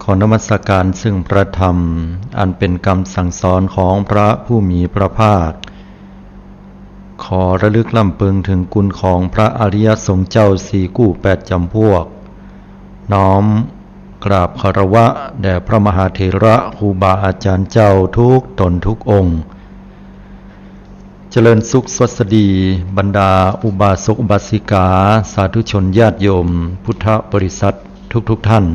ขอนมัสการซึ่งพระธรรมอันเป็นคำสั่งสอนของพระผู้มีพระภาคขอระลึกล่ำพึงถึงคุณของพระอริยสงฆ์เจ้าสี่กู้แปดจำพวกน้อมกราบคารวะแด่พระมหาเถระครูบาอาจารย์เจ้าทุกตนทุกองค์เจริญสุขสวัสดีบรรดาอุบาสกอุบาสิกาสาธุชนญาติโยมพุทธบริษัททุกท่าน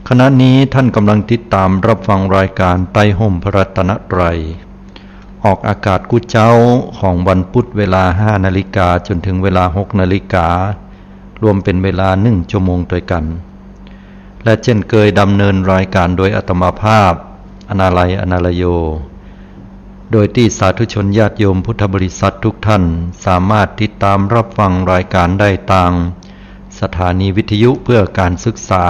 ขณะนี้ท่านกำลังติดตามรับฟังรายการใต้ห่มพระรัตนตรัยออกอากาศกุเจ้าของวันพุธเวลา 5 นาฬิกาจนถึงเวลา 6 นาฬิการวมเป็นเวลา1 ชั่วโมงด้วยกันและเช่นเคยดำเนินรายการโดยอาตมาภาพอนาลัยอนาลโยโดยที่สาธุชนญาติโยมพุทธบริษัททุกท่านสามารถติดตามรับฟังรายการได้ทางสถานีวิทยุเพื่อการศึกษา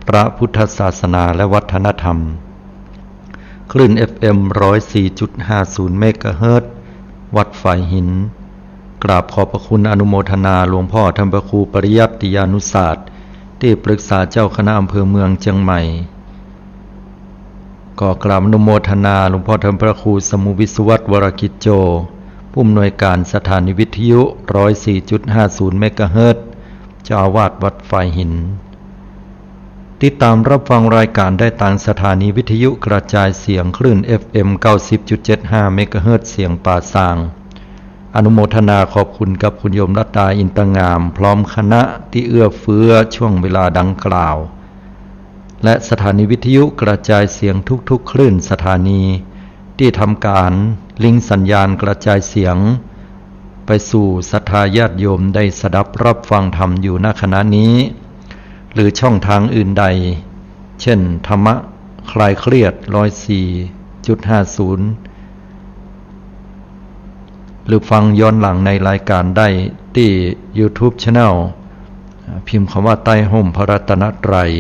พระพุทธศาสนาและวัฒนธรรมคลื่น FM 104.50 เมกะเฮิรตซ์วัดฝายหินกราบขอบพระคุณอนุโมทนาหลวงพ่อธรรมพระครูปริยัติยานุศาสตร์ที่ปรึกษาเจ้าคณะอำเภอเมืองเชียงใหม่ก็กราบอนุโมทนาหลวงพ่อธรรมพระครูสมุวิศวัตรวรกิจโจผู้อำนวยการสถานีวิทยุ 104.50 เมกะเฮิรตซ์เจ้าอาวาสวัดฝายหินติดตามรับฟังรายการได้ทางสถานีวิทยุกระจายเสียงคลื่น FM 90.75 เมกะเฮิรตซ์เสียงป่าซางอนุโมทนาขอบคุณกับคุณโยมรัตดาอินตงามพร้อมคณะที่เอื้อเฟื้อช่วงเวลาดังกล่าวและสถานีวิทยุกระจายเสียงทุกๆคลื่นสถานีที่ทำการลิงก์สัญญาณกระจายเสียงไปสู่ศรัทธาญาติโยมได้สดับรับฟังธรรมอยู่ณขณะนี้หรือช่องทางอื่นใดเช่นธรรมะคลายเครียด 104.50 หรือฟังย้อนหลังในรายการได้ที่ YouTube Channel พิมพ์คำว่าใต้ห่มพระรัตนตรัย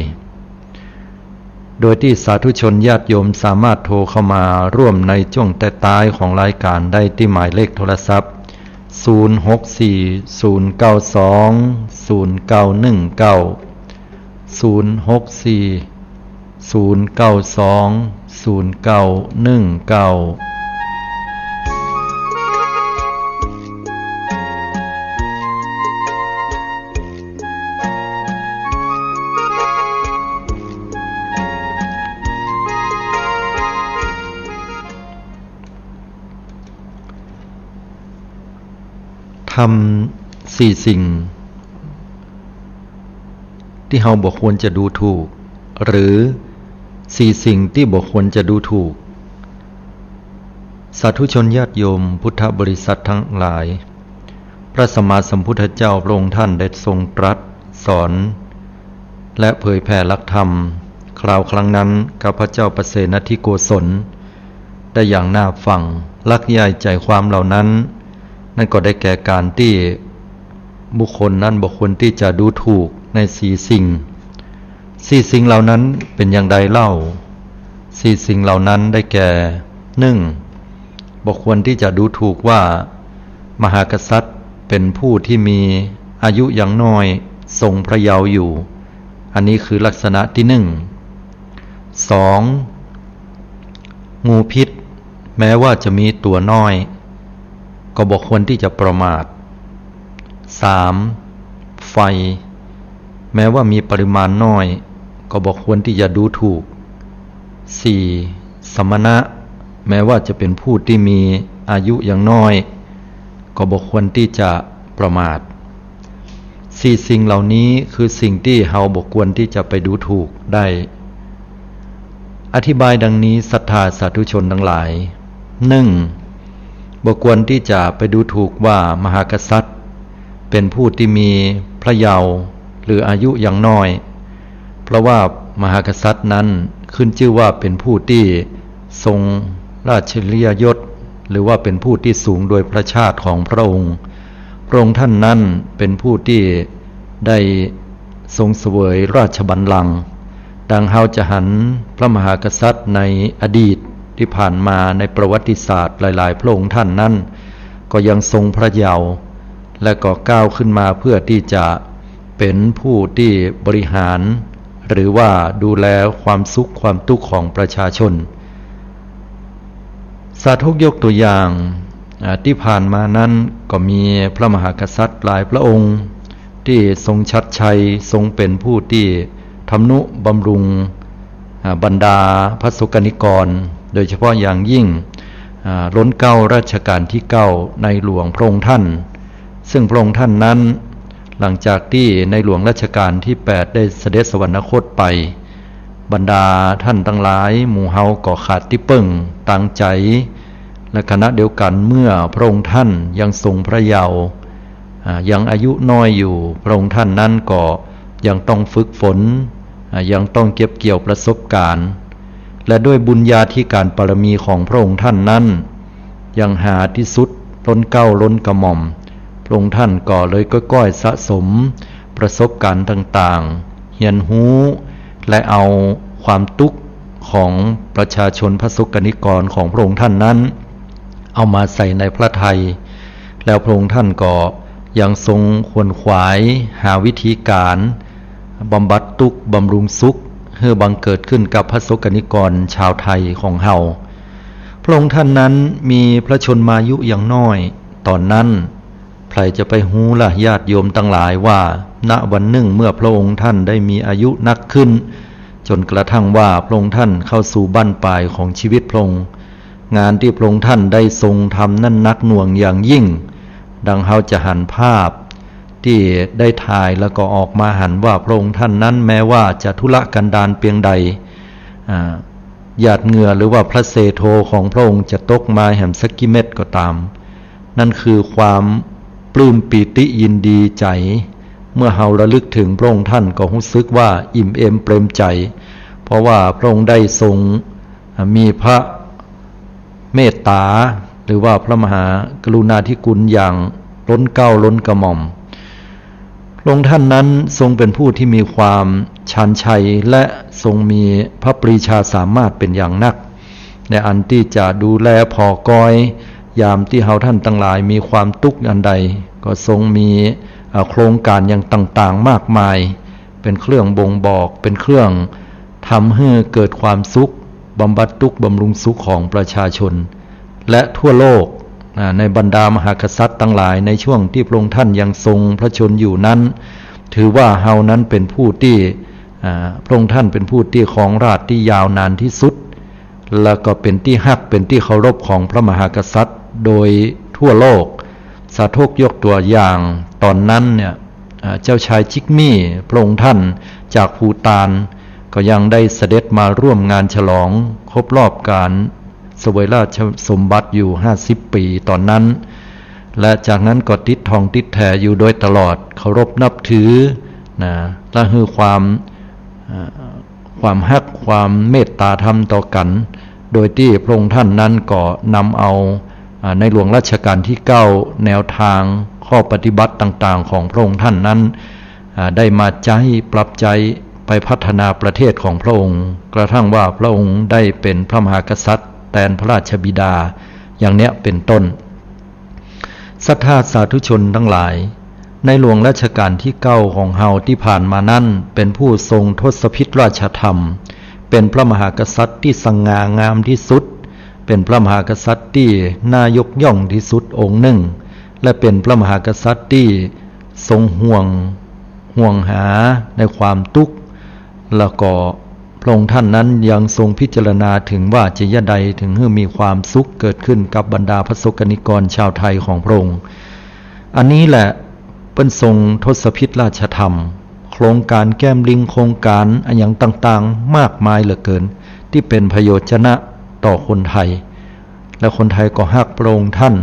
โดยที่สาธุชนญาติโยมสามารถโทรเข้ามาร่วมในช่วงแต่ท้ายของรายการได้ที่หมายเลขโทรศัพท์064 092 0919 064 092 0919ทำ4 สิ่งที่เราบอกควรจะดูถูกหรือ4 สิ่งที่บอกควรจะดูถูกสาธุชนญาติโยมพุทธบริษัททั้งหลายพระสัมมาสัมพุทธเจ้าพระองค์ท่านได้ทรงตรัสสอนและเผยแผ่หลักธรรมคราวครั้งนั้นข้าพเจ้าประเสนทิโกศลได้อย่างน่าฟังลักใหญ่ใจความเหล่านั้นนั่นก็ได้แก่การที่บุคคลนั้นบอกควรที่จะดูถูกใน4 สิ่งเหล่านั้นเป็นอย่างใดเล่า4 สิ่งเหล่านั้นได้แก่ 1. บอกควรที่จะดูถูกว่ามหากษัตริย์เป็นผู้ที่มีอายุอย่างน้อยทรงพระเยาว์อยู่อันนี้คือลักษณะที่ 2. งูพิษแม้ว่าจะมีตัวน้อยก็บอกควรที่จะประมาท 3. ไฟแม้ว่ามีปริมาณน้อยก็บอกควรที่จะดูถูก 4. สมณะแม้ว่าจะเป็นผู้ที่มีอายุอย่างน้อยก็บอกควรที่จะประมาท4 สิ่งเหล่านี้คือสิ่งที่เราบอกควรที่จะไปดูถูกได้อธิบายดังนี้ศรัทธาสาธุชนทั้งหลาย 1. บอกควรที่จะไปดูถูกว่ามหากษัตริย์เป็นผู้ที่มีพระเยาว์หรืออายุอย่างน้อยเพราะว่ามหากษัตริย์นั้นขึ้นชื่อว่าเป็นผู้ที่ทรงราชลียยศหรือว่าเป็นผู้ที่สูงโดยพระชาติของพระองค์ท่านนั้นเป็นผู้ที่ได้ทรงเสวยราชบัลลังก์ดังเฮาจะหันพระมหากษัตริย์ในอดีตที่ผ่านมาในประวัติศาสตร์หลายๆพระองค์ท่านนั้นก็ยังทรงพระเยาว์และก็ก้าวขึ้นมาเพื่อที่จะเป็นผู้ที่บริหาร หรือว่าดูแลความสุขความทุกข์ของประชาชนสาธกยกตัวอย่างที่ผ่านมานั้นก็มีพระมหากษัตริย์หลายพระองค์ที่ทรงชัดชัยทรงเป็นผู้ที่ทำนุบำรุงบรรดาพระสกนิกรโดยเฉพาะอย่างยิ่งล้นเกล้ารัชกาลที่9ในหลวงพระองค์ท่านซึ่งพระองค์ท่านนั้นหลังจากที่ในหลวงรัชกาลที่8ได้เสด็จสวรรคตไปบรรดาท่านทั้งหลายหมู่เฮาก็ขาดที่ปึ้งตั้งใจและคณะเดียวกันเมื่อพระองค์ท่านยังทรงพระเยาว์ยังอายุน้อยอยู่พระองค์ท่านนั้นก็ยังต้องฝึกฝนยังต้องเก็บเกี่ยวประสบการณ์และด้วยบุญญาธิการบารมีของพระองค์ท่านนั้นยังหาที่สุดล้นเกล้าล้นกระหม่อมพระองค์ท่านก็เลยก้อยๆสะสมประสบการณ์ต่างๆเรียนรู้และเอาความทุกข์ของประชาชนพระสกนิกรของพระองค์ท่านนั้นเอามาใส่ในพระทัยแล้วพระองค์ท่านก็ยังทรงขวนขวายหาวิธีการบำบัดทุกข์บำรุงสุขให้บังเกิดขึ้นกับพระสกนิกรชาวไทยของเฮาพระองค์ท่านนั้นมีพระชนมายุอย่างน้อยตอนนั้นใครจะไปฮู้ล่ะญาติโยมทั้งหลายว่าณวันหนึ่งเมื่อพระองค์ท่านได้มีอายุนักขึ้นจนกระทั่งว่าพระองค์ท่านเข้าสู่บั้นปลายของชีวิตพระองค์งานที่พระองค์ท่านได้ทรงทำนั้นนักหน่วงอย่างยิ่งดังเฮาจะหันภาพที่ได้ถ่ายแล้วก็ออกมาหันว่าพระองค์ท่านนั้นแม้ว่าจะทุรกันดารเพียงใดหยาดเหงื่อหรือว่าพระเศโธของพระองค์จะตกมาแห่มสักกิเม็ดก็ตามนั่นคือความปลื้มปีติยินดีใจเมื่อเฮาระลึกถึงพระองค์ท่านก็รู้สึกว่าอิ่มเอมเปรมใจเพราะว่าพระองค์ได้ทรงมีพระเมตตาหรือว่าพระมหากรุณาธิคุณอย่างล้นเกล้าล้นกระหม่อมพระองค์ท่านนั้นทรงเป็นผู้ที่มีความชาญชัยและทรงมีพระปรีชาสามารถเป็นอย่างนักในอันที่จะดูแลพอกอยยามที่เฮาท่านทั้งหลายมีความทุกข์อันใดก็ทรงมีโครงการอย่างต่างๆมากมายเป็นเครื่องบ่งบอกเป็นเครื่องทำให้เกิดความสุขบำบัดทุกข์บำรุงสุขของประชาชนและทั่วโลกในบรรดามหากษัตริย์ทั้งหลายในช่วงที่พระองค์ท่านยังทรงพระชนอยู่นั้นถือว่าเฮานั้นเป็นผู้ที่พระองค์ท่านเป็นผู้ที่ครองราชย์ที่ยาวนานที่สุดแล้วก็เป็นที่ฮักเป็นที่เคารพของพระมหากษัตริย์โดยทั่วโลกสาธกยกตัวอย่างตอนนั้นเนี่ยเจ้าชายจิกมี่พระองค์ท่านจากภูฏานก็ยังได้เสด็จมาร่วมงานฉลองครบรอบการเสวยราชสมบัติอยู่50 ปีตอนนั้นและจากนั้นก็ติดทองติดแถอยู่โดยตลอดเคารพนับถือนะและคือความฮักความเมตตาธรรมต่อกันโดยที่พระองค์ท่านนั้นก็นำเอาในหลวงรัชกาลที่9แนวทางข้อปฏิบัติต่างๆของพระองค์ท่านนั้นได้มาใจปรับใจไปพัฒนาประเทศของพระองค์กระทั่งว่าพระองค์ได้เป็นพระมหากษัตริย์แทนพระราชบิดาอย่างเนี้ยเป็นต้นศรัทธาสาธุชนทั้งหลายในหลวงรัชกาลที่9ของเฮาที่ผ่านมานั้นเป็นผู้ทรงทศพิธราชธรรมเป็นพระมหากษัตริย์ที่สง่างามที่สุดเป็นพระมหากษัตริย์ที่น่ายกย่องที่สุดองค์หนึ่งและเป็นพระมหากษัตริย์ที่ทรงห่วงหาในความทุกข์แล้วก็พระองค์ท่านนั้นยังทรงพิจารณาถึงว่าจะยะใดถึงให้มีความสุขเกิดขึ้นกับบรรดาพระสกนิกรชาวไทยของพระองค์อันนี้แหละเป็นทรงทศพิธราชธรรมโครงการแก้มลิงโครงการอันอย่างต่างๆมากมายเหลือเกินที่เป็นประโยชน์ชนะต่อคนไทยและคนไทยก็ฮักพระองค์ท่าน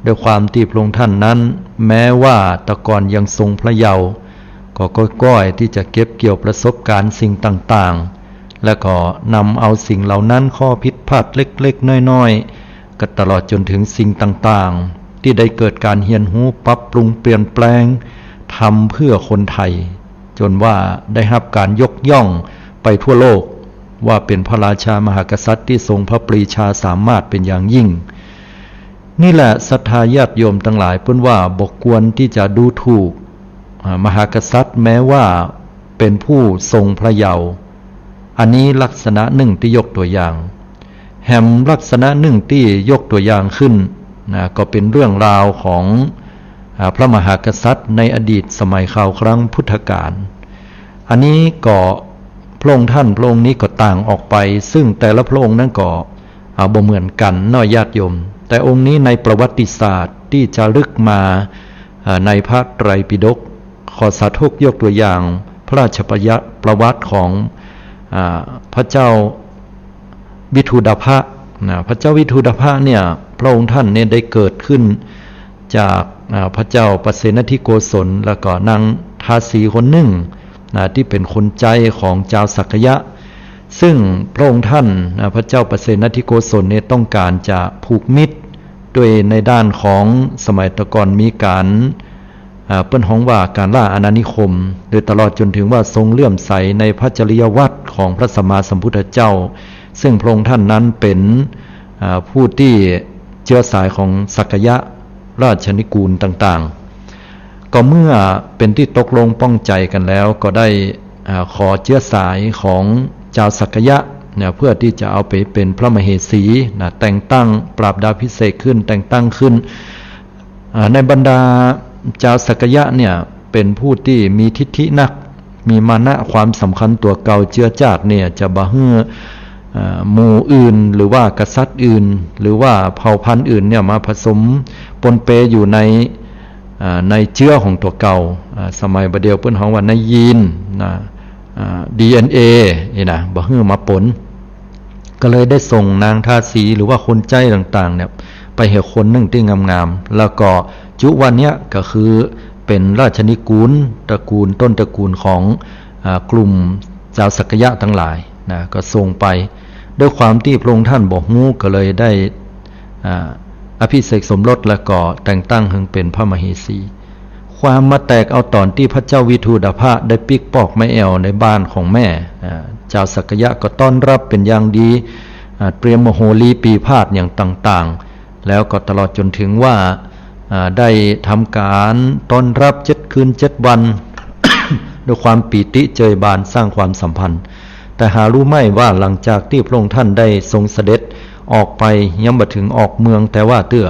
ด้วยความที่พระองค์ท่านนั้นแม้ว่าแต่ก่อนยังทรงพระเยาว์ก็ก้อยที่จะเก็บเกี่ยวประสบการณ์สิ่งต่างๆและก็นำเอาสิ่งเหล่านั้นข้อผิดพลาดเล็กๆน้อยๆก็ตลอดจนถึงสิ่งต่างๆที่ได้เกิดการเรียนรู้ปรับปรุงเปลี่ยนแปลงทำเพื่อคนไทยจนว่าได้รับการยกย่องไปทั่วโลกว่าเป็นพระราชามหากษัตริย์ที่ทรงพระปรีชาสามารถเป็นอย่างยิ่งนี่แหละศรัทธาญาติโยมทั้งหลายเพิ่นว่าบ่ควรที่จะดูถูกมหากษัตริย์แม้ว่า เป็นผู้ทรงพระเยาว์อันนี้ลักษณะหนึ่งที่ยกตัวอย่างแหมลักษณะหนึ่งที่ยกตัวอย่างขึ้นนะก็เป็นเรื่องราวของพระมหากษัตริย์ในอดีตสมัยข่าวครั้งพุทธกาลอันนี้ก็พระองค์ท่านพระองค์นี้ก็ต่างออกไปซึ่งแต่ละพระองค์นั้นก็บ่เหมือนกันน้อยญาติโยมแต่องค์นี้ในประวัติศาสตร์ที่จะลึกมาในพระไตรปิฎกขอสาธกยกตัวอย่างพระราชประวัติของพระเจ้าวิทูดภะพระเจ้าวิทูดภะเนี่ยพระองค์ท่านเนี่ยได้เกิดขึ้นจากพระเจ้าปเสนทิโกศลแล้วก็นางทาสีคนหนึ่งที่เป็นคนใจของเจ้าสักยะซึ่งพระองค์ท่านพระเจ้าปเสนทิโกศลเนี่ยต้องการจะผูกมิตรด้วยในด้านของสมัยตะก่อนมีการเปิ้นฮ้องว่าการล่าอาณานิคมโดยตลอดจนถึงว่าทรงเลื่อมใสในพระจริยวัตรของพระสัมมาสัมพุทธเจ้าซึ่งพระองค์ท่านนั้นเป็นผู้ที่เชื้อสายของสักยะราชนิกูลต่างๆก็เมื่อเป็นที่ตกลงป้องใจกันแล้วก็ได้ขอเชื้อสายของเจ้าสักยะเนี่ยเพื่อที่จะเอาไปเป็นพระมเหสีแต่งตั้งปราบดาภิเษกขึ้นแต่งตั้งขึ้นในบรรดาเจ้าสักยะเนี่ยเป็นผู้ที่มีทิฐินักมีมานะความสำคัญตัวเก่าเจือจาดเนี่ยจะบ่ฮื้อหมู่อื่นหรือว่ากษัตริย์อื่นหรือว่าเผ่าพันธุ์อื่นเนี่ยมาผสมปนเปอยู่ในเชื้อของตัวเก่าสมัยบัดเดียวเพิ่นฮ้องว่าในยีนDNA นี่นะบ่ฮื้อมาปนก็เลยได้ส่งนางทาสีหรือว่าคนใจต่างๆเนี่ยไปเห็นคนหนึ่งที่งามๆแล้วก็จุวันเนี้ยก็คือเป็นราชนิกูลตระกูลต้นตระกูลของกลุ่มเจ้าสักยะทั้งหลายนะก็ส่งไปด้วยความที่พระองค์ท่านบอกฮู้ก็เลยได้อภิเษกสมรสแล้วก็แต่งตั้งให้เป็นพระมเหสีความมาแตกเอาตอนที่พระเจ้าวิทูดภะได้ปิกปอกไม้แอวในบ้านของแม่เจ้าสักยะก็ต้อนรับเป็นอย่างดีเตรียมมโหรีปีพาทอย่างต่างๆแล้วก็ตลอดจนถึงว่าได้ทำการต้อนรับ7 คืน 7 วัน ด้วยความปีติเจยบานสร้างความสัมพันธ์แต่หารู้ไหมว่าหลังจากที่พระองค์ท่านได้ทรงเสด็จออกไปยังบ่ถึงออกเมืองแต่ว่าเตื้อ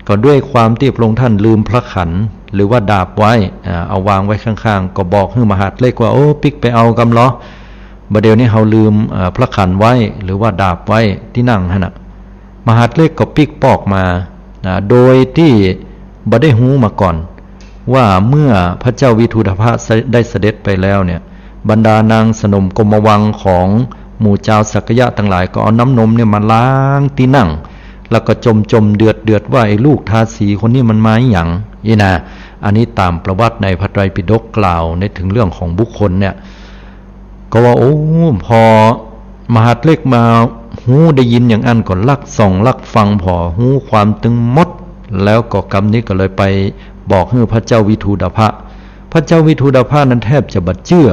ก็ด้วยความที่พระองค์ท่านลืมพระขันหรือว่าดาบไว้เอาวางไว้ข้างๆก็บอกให้มหาดเล็กว่าโอ้ปิกไปเอากำล้อบัดเดี๋ยวนี้เฮาลืมพระขันไว้หรือว่าดาบไว้ที่นั่งหั่นน่ะมหาดเล็กก็ปิกปอกมาโดยที่บ่ได้ฮู้มาก่อนว่าเมื่อพระเจ้าวิทูธภะได้เสด็จไปแล้วเนี่ยบรรดานางสนมกรมวังของหมู่เจ้าสักยะทั้งหลายก็เอาน้ำนมเนี่ยมาล้างที่นั่งแล้วก็จมเดือดว่าไอ้ลูกทาสีคนนี้มันมาหยังนี่นะอันนี้ตามประวัติในพระไตรปิฎกกล่าวในถึงเรื่องของบุคคลเนี่ยก็ว่าโอ้พอมหาดเล็กมาหูได้ยินอย่างอันก็ลักส่องลักฟังพอหูความตึงมดแล้วก็กรรมนี้ก็เลยไปบอกให้พระเจ้าวิทูดภะพระเจ้าวิทูดภะนั้นแทบจะบัดเชื่อ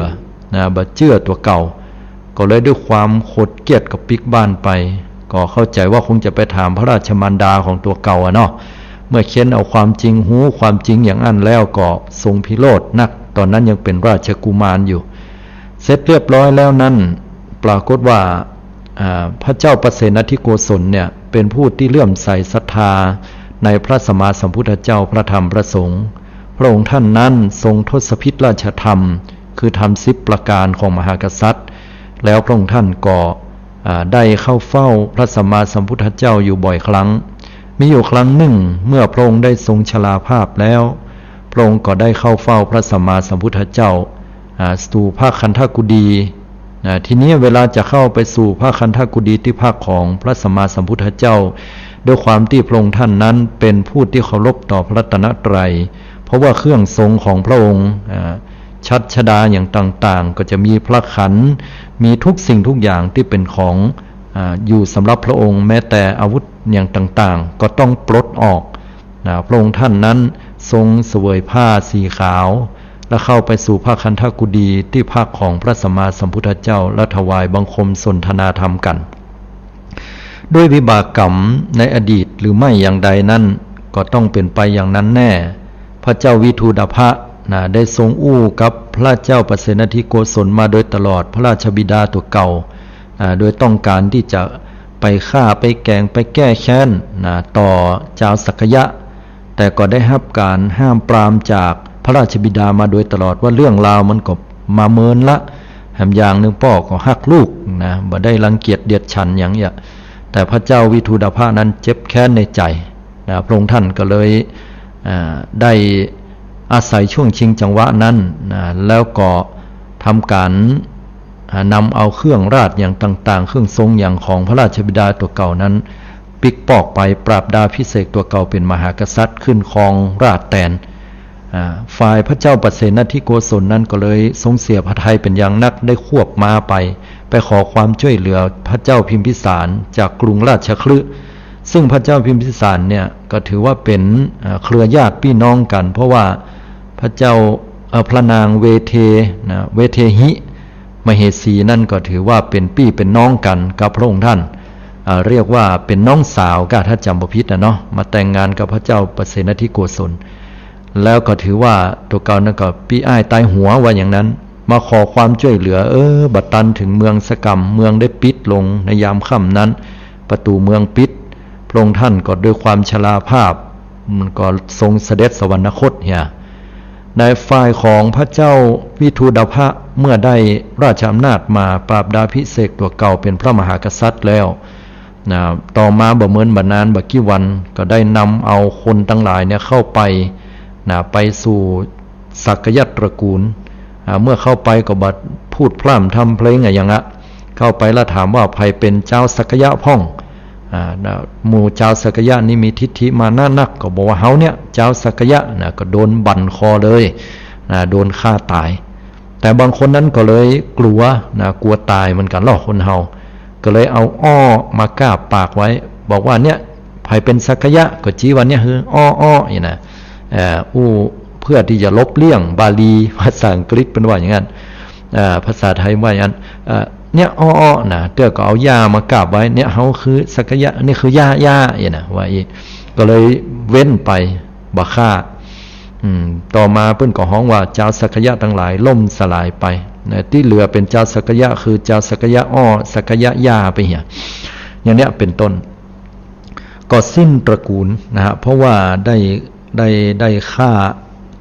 บัดเชื่อตัวเก่าก็เลยด้วยความโคตรเกลียดกับปิกบ้านไปก็เข้าใจว่าคงจะไปถามพระราชมารดาของตัวเก่าเนาะเมื่อเค้นเอาความจริงหูความจริงอย่างอันแล้วก็ทรงพิโรธนักตอนนั้นยังเป็นราชกุมารอยู่เสร็จเรียบร้อยแล้วนั้นปรากฏว่าพระเจ้าปเสนทิโกศลเนี่ยเป็นผู้ที่เลื่อมใสศรัทธาในพระสัมมาสัมพุทธเจ้าพระธรรมพระสงฆ์พระองค์ท่านนั้นทรงทศพิธราชธรรมคือธรรม10 ประการของมหากษัตริย์แล้วพระองค์ท่านก็ได้เข้าเฝ้าพระสัมมาสัมพุทธเจ้าอยู่บ่อยครั้งมีอยู่ครั้งหนึ่งเมื่อพระองค์ได้ทรงชราภาพแล้วพระองค์ก็ได้เข้าเฝ้าพระสัมมาสัมพุทธเจ้าสู่ภาคคันธกุฎีทีนี้เวลาจะเข้าไปสู่ภาคคันธกุฎีที่ภาคของพระสัมมาสัมพุทธเจ้าด้วยความที่พระองค์ท่านนั้นเป็นผู้ที่เคารพต่อพระรัตนตรัยเพราะว่าเครื่องทรงของพระองค์ชัดชดาอย่างต่างๆก็จะมีพระขันมีทุกสิ่งทุกอย่างที่เป็นของอยู่สำหรับพระองค์แม้แต่อาวุธอย่างต่างๆก็ต้องปลดออกพระองค์ท่านนั้นทรงเสวยผ้าสีขาวและเข้าไปสู่ภาคคันธกุฎีที่ภาคของพระสัมมาสัมพุทธเจ้าและถวายบังคมสนทนาธรรมกันด้วยวิบากกรรมในอดีตหรือไม่อย่างใดนั้นก็ต้องเป็นไปอย่างนั้นแน่พระเจ้าวิทูดภะ นะได้ทรงอู้กับพระเจ้าประเสนทิโกศลมาโดยตลอดพระราชบิดาตัวเก่าโดยต้องการที่จะไปฆ่าไปแกล้งไปแก้แค้นนะต่อเจ้าสักยะแต่ก็ได้รับการห้ามปรามจากพระราชบิดามาโดยตลอดว่าเรื่องราวมันก็มาเมินละแถมอย่างหนึ่งพ่อก็ฮักลูกนะบ่ได้รังเกียจเดียดฉันอย่างเงี้ยแต่พระเจ้าวิทูดาภะนั้นเจ็บแค้นในใจนะพระองค์ท่านก็เลยได้อาศัยช่วงชิงจังหวะนั้นนะแล้วก็ทำการนำเอาเครื่องราชอย่างต่างๆเครื่องทรงอย่างของพระราชบิดาตัวเก่านั้นปิกปอกไปปราบดาพิเศษตัวเก่าเป็นมหากษัตริย์ขึ้นครองราชย์แทนฝ่ายพระเจ้าประเสนทิโกศลนั้นก็เลยทรงเสียพระทัยเป็นอย่างนักได้ควบม้าไปขอความช่วยเหลือพระเจ้าพิมพิสารจากกรุงราชคฤห์ซึ่งพระเจ้าพิมพิสารเนี่ยก็ถือว่าเป็นเครือญาติพี่น้องกันเพราะว่าพระเจ้าพระนางเวเทหิมเหสีนั่นก็ถือว่าเป็นพี่เป็นน้องกันกับพระองค์ท่านเรียกว่าเป็นน้องสาวก็ถ้าจำบ่ผิดนะเนาะมาแต่งงานกับพระเจ้าประเสนทิโกศลแล้วก็ถือว่าตัวเก่านั่นก็พี่อ้ายตายหัวว่าอย่างนั้นมาขอความช่วยเหลือบัดตันถึงเมืองสกัมเมืองได้ปิดลงในยามค่ำนั้นประตูเมืองปิดพระองค์ท่านก็ด้วยความชราภาพมันก็ทรงเสด็จสวรรคตเนี่ยในฝ่ายของพระเจ้าวิทูดาภะเมื่อได้ราชอำนาจมาปราบดาพิเศษตัวเก่าเป็นพระมหากษัตริย์แล้วนะต่อมาบ่เหมือนบ่นานบ่กี่วันก็ได้นำเอาคนทั้งหลายเนี่ยเข้าไปนะไปสู่สักยะตระกูลเมื่อเข้าไปก็บัดพูดพร่ำทำเพลงอย่างละเข้าไปแล้วถามว่าใครเป็นเจ้าสักยะพ่องหมู่เจ้าสักยะนี่มีทิฏฐิมานะนักก็บอกว่าเฮาเนี่ยเจ้าสักยะนะก็โดนบั่นคอเลยนะโดนฆ่าตายแต่บางคนนั้นก็เลยกลัวนะกลัวตายเหมือนกันหรอกคนเฮาก็เลยเอาอ้อมากาบปากไว้บอกว่าเนี่ยใครเป็นสักยะก็ชี้วันเนี่ยคืออ้ออย่างนะเพื่อที่จะลบเลี่ยงบาลีภาษาอังกฤษเป็นว่าอย่างนั้นภาษาไทยว่าอย่างนั้นเนี่ยอ้อนะเตื้อก็เอายามากราบไว้เนี่ยเขาคือสักยะนี่คือย่าอย่างนะว่าอีกก็เลยเว้นไปบ่ฆ่าต่อมาเพิ่นก็ฮ้องว่าเจ้าสักยะทั้งหลายล่มสลายไปนะที่เหลือเป็นเจ้าสักยะคือเจ้าสักยะสักยะย่าไปเหี้ยอย่างเนี้ยเป็นต้นก็สิ้นตระกูลนะฮะเพราะว่าได้ฆ่า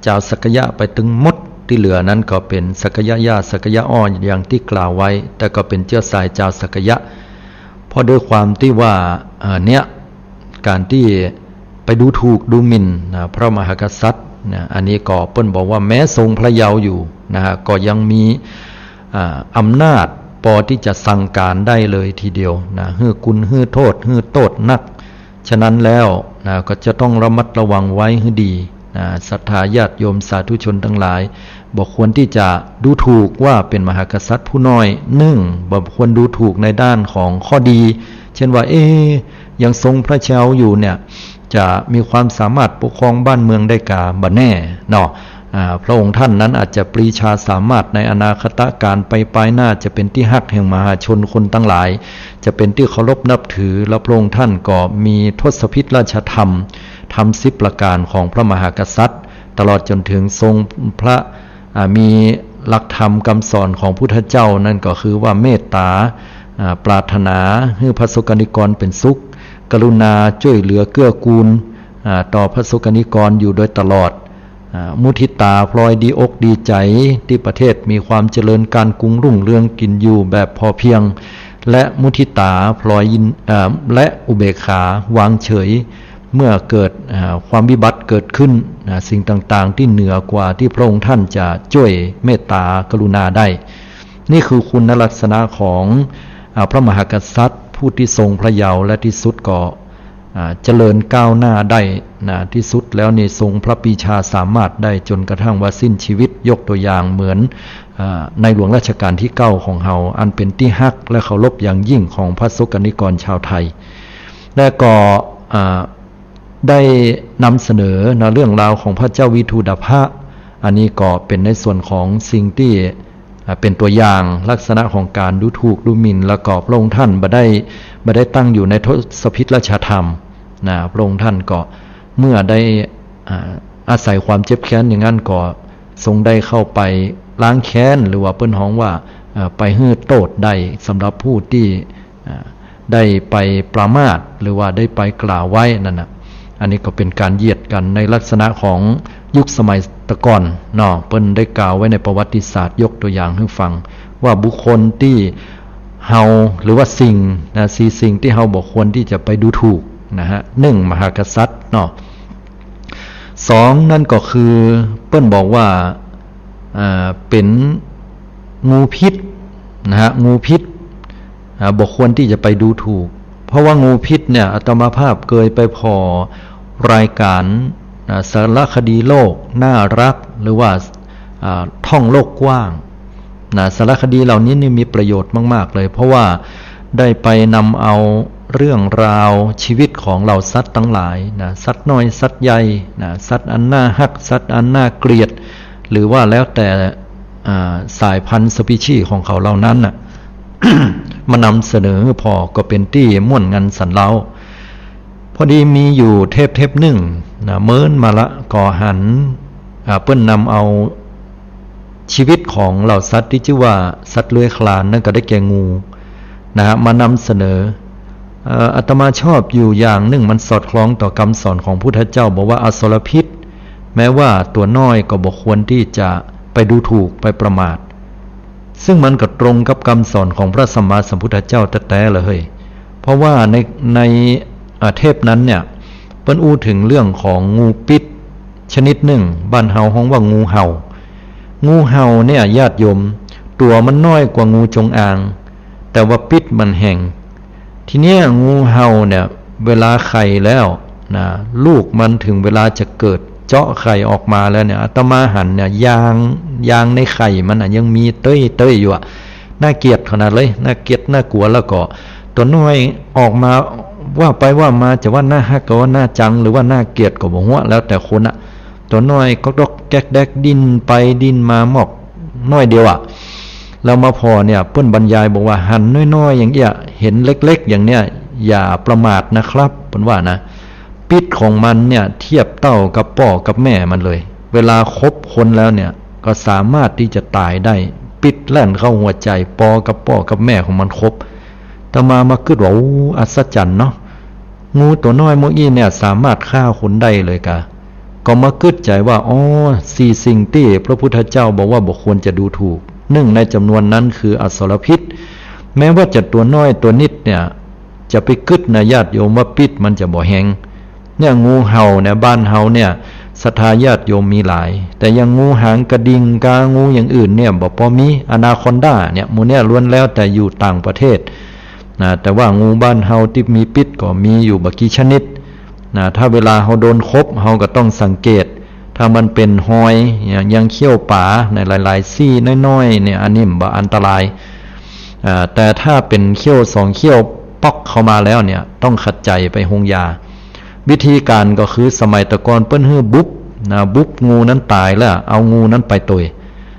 เจ้าสักยะไปถึงหมดที่เหลือนั้นก็เป็นสักยะย่าสักยะอย่างที่กล่าวไว้แต่ก็เป็นเชื้อสายเจ้าสักยะเพราะด้วยความที่ว่าเนี่ยการที่ไปดูถูกดูหมิ่นพระมหากษัตริย์นะอันนี้ก็เปิ้นบอกว่าแม้ทรงพระเยาว์อยู่นะฮะก็ยังมีอำนาจพอที่จะสั่งการได้เลยทีเดียวนะฮื้อกุลฮื้อโทษฮื้อโทษนักฉะนั้นแล้วนะก็จะต้องระมัดระวังไว้ให้ดีศรัทธาญาติโยมสาธุชนทั้งหลายบอกควรที่จะดูถูกว่าเป็นมหากษัตริย์ผู้น้อยบอกควรดูถูกในด้านของข้อดีเช่นว่ายังทรงพระเยาว์อยู่เนี่ยจะมีความสามารถปกครองบ้านเมืองได้กาบ่แน่เนาะพระองค์ท่านนั้นอาจจะปรีชาสามารถในอนาคตการไปหน้าจะเป็นที่ฮักแห่งมหาชนคนทั้งหลายจะเป็นที่เคารพนับถือและพระองค์ท่านก็มีทศพิธราชธรรมทำ10ประการของพระมหากษัตริย์ตลอดจนถึงทรงพระมีหลักธรรมคำสอนของพุทธเจ้านั่นก็คือว่าเมตตาปรารถนาให้พระสกนิกรเป็นสุขกรุณาช่วยเหลือเกื้อกูลต่อพระสกนิกรอยู่โดยตลอดมุทิตาพลอยดีอกดีใจที่ประเทศมีความเจริญการกรุงรุ่งเรืองกินอยู่แบบพอเพียงและมุทิตาพลอยและอุเบกขาวางเฉยเมื่อเกิดความวิบัติเกิดขึ้นสิ่งต่างๆที่เหนือกว่าที่พระองค์ท่านจะช่วยเมตตากรุณาได้นี่คือคุณลักษณะของพระมหากษัตริย์ผู้ที่ทรงพระเยาว์และที่สุดก็เจริญก้าวหน้าได้ที่สุดแล้วนี่ทรงพระปรีชาสามารถได้จนกระทั่งว่าสิ้นชีวิตยกตัวอย่างเหมือนในหลวงรัชกาลที่9ของเฮาอันเป็นที่ฮักและเคารพอย่างยิ่งของพระสกนิกรชาวไทยและก็ได้นำเสนอเรื่องราวของพระเจ้าวิทูดาภะอันนี้ก็เป็นในส่วนของสิ่งที่เป็นตัวอย่างลักษณะของการดูถูกดูหมิ่นแล้วก็พระองค์ท่านบ่ได้ตั้งอยู่ในทศพิธราชธรรมพระองค์ท่านก็เมื่อได้อาศัยความเจ็บแค้นอย่างนั้นก็ ทรงได้เข้าไปล้างแค้นหรือว่าเปิ้นฮ้องว่าไปฮื้อโทษได้สำหรับผู้ที่ได้ไปประมาทหรือว่าได้ไปกล่าวไว้นั่นน่ะอันนี้ก็เป็นการเหยียดกันในลักษณะของยุคสมัยตะก่อนเนาะเปิ้นได้กล่าวไว้ในประวัติศาสตร์ยกตัวอย่างให้ฟังว่าบุคคลที่เฮาหรือว่าสิ่งนะสิ่งที่เฮาบ่ควรที่จะไปดูถูกนะฮะ1มหากษัตริย์เนาะ2นั่นก็คือเปิ้นบอกว่าเป็นงูพิษนะฮะงูพิษบ่ควรที่จะไปดูถูกเพราะว่างูพิษเนี่ยอาตมาภาพเคยไปพอรายการสารคดีโลกน่ารักหรือว่าท่องโลกกว้างสารคดีเหล่านี้นี่มีประโยชน์มากๆเลยเพราะว่าได้ไปนำเอาเรื่องราวชีวิตของเหล่าสัตว์ทั้งหลายสัตว์น้อยสัตว์ใหญ่สัตว์อันน่าฮักสัตว์อันน่าเกลียดหรือว่าแล้วแต่สายพันธุ์สปีชีส์ของเขาเหล่านั้นน่ะ มานำเสนอพอก็เป็นที่ม่วนงันสันเล้าพอดีมีอยู่เทปหนึ่งเมินมาละก่อหันเปิ้นนำเอาชีวิตของเหล่าสัตว์ที่ชื่อว่าสัตว์เลื้อยคลานนั่นก็ได้แก่งูมานำเสนออาตมาชอบอยู่อย่างหนึ่งมันสอดคล้องต่อคำสอนของพุทธเจ้าบอกว่าอสรพิษแม้ว่าตัวน้อยก็บ่ควรที่จะไปดูถูกไปประมาทซึ่งมันก็ตรงกับคำสอนของพระสัมมาสัมพุทธเจ้าแท้ๆเลยเพราะว่าในเทปนั้นเนี่ยเปิ้นอู้ถึงเรื่องของงูพิษชนิดหนึ่งบ้านเฮาฮ้องว่างูเห่าเนี่ยญาติโยมตัวมันน้อยกว่างูจงอางแต่ว่าพิษมันแห้งทีเนี้ยงูเห่าเนี่ยเวลาไข่แล้วลูกมันถึงเวลาจะเกิดเจาะไข่ออกมาแล้วเนี่ยอาตมาหันเนี่ยยางในไข่มันยังมีเต้ยอยู่น่าเกลียดขนาดเลยน่าเกลียดน่ากลัวแล้วก็ตัวน้อยออกมาว่าไปว่ามาจะว่าน่าฮักก็ว่าน่าจังหรือว่าน่าเกลียดก็บ่ฮู้แล้วแต่คนตัวน้อยก็ดอกแก๊กแดกดิ้นไปดิ้นมาหมอกน้อยเดียวแล้วมาพอเนี่ยเปิ้นบรรยายบอกว่าหันน้อยๆอย่างเงี้ยเห็นเล็กๆอย่างเนี้ยอย่าประมาทนะครับเปิ้นว่านะพิษของมันเนี่ยเทียบเท่ากับพ่อกับแม่มันเลยเวลาคบคนแล้วเนี่ยก็สามารถที่จะตายได้พิษแล่นเข้าหัวใจพ่อกับแม่ของมันคบแต่มาคิดว่าอัศจรรย์เนาะงูตัวน้อยโมอี้เนี่ยสามารถฆ่าคนได้เลยก็มาคิดใจว่าสิ่งที่พระพุทธเจ้าบอกว่าบ่ควรจะดูถูกหนึ่งในจำนวนนั้นคืออสรพิษแม้ว่าจะตัวน้อยตัวนิดเนี่ยจะไปคิดนะญาติโยมว่าพิษมันจะบ่แห้งเนี่ยงูเห่าเนี่ยบ้านเฮาเนี่ยศรัทธาญาติโยมมีหลายแต่ยังงูหางกระดิ่งกางูอย่างอื่นเนี่ยบ่พอมีอนาคอนดาเนี่ยหมู่เนี่ยล้วนแล้วแต่อยู่ต่างประเทศแต่ว่างูบ้านเฮาที่มีพิษก็มีอยู่บ่กี่ชนิดถ้าเวลาเฮาโดนคบเฮาก็ต้องสังเกตถ้ามันเป็นหอยยังเขี้ยวป่าในหลายๆซี่น้อยๆเนี่ยอันนี้บ่อันตรายแต่ถ้าเป็นเขี้ยว2เขี้ยวป๊อกเข้ามาแล้วเนี่ยต้องขัดใจไปโรงยาวิธีการก็คือสมัยตะก่อนเปิ้นฮื้อบุบงูนั้นตายแล้วเอางูนั้นไปตุย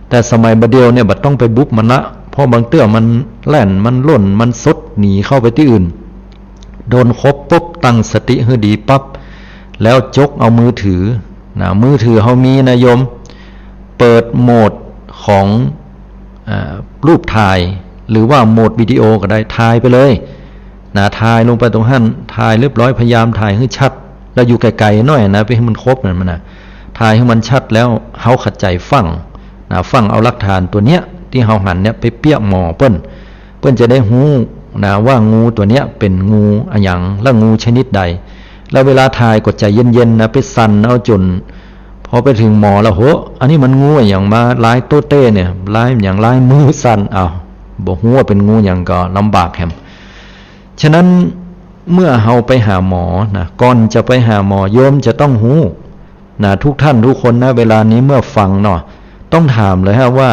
แต่สมัยบัดเดียวเนี่ยบัดต้องไปบุบมันละเพราะบางเตื้อมันแล่นมันล่นมันซดหนีเข้าไปที่อื่นโดนคบปุ๊บตั้งสติให้ดีปั๊บแล้วจกเอามือถือเฮามีนะโยมเปิดโหมดของรูปถ่ายหรือว่าโหมดวิดีโอก็ได้ถ่ายไปเลยถ่ายลงไปตรงหั่นถ่ายเรียบร้อยพยายามถ่ายให้ชัดแล้วอยู่ไกลๆหน่อยนะไปให้มันครบนั่นมันถ่ายให้มันชัดแล้วเฮาขัดใจฟังเอาหลักฐานตัวเนี้ยที่เฮาหันเนี่ยไปเปี้ยหมอเปิ้นจะได้ฮู้ว่างูตัวเนี้ยเป็นงูอะหยังและงูชนิดใดแล้วเวลาถ่ายก็ใจเย็นๆนะไปสั่นเอาจนพอไปถึงหมอแล้วโหอันนี้มันงูอย่างมาลายโตเต้เนี่ยลายอย่างลายมือสั่นบ่ฮู้ว่าเป็นงูหยังก็ลำบากแฮมฉะนั้นเมื่อเฮาไปหาหมอก่อนจะไปหาหมอโยมจะต้องฮู้ทุกท่านทุกคนเวลานี้เมื่อฟังต้องถามเลยว่า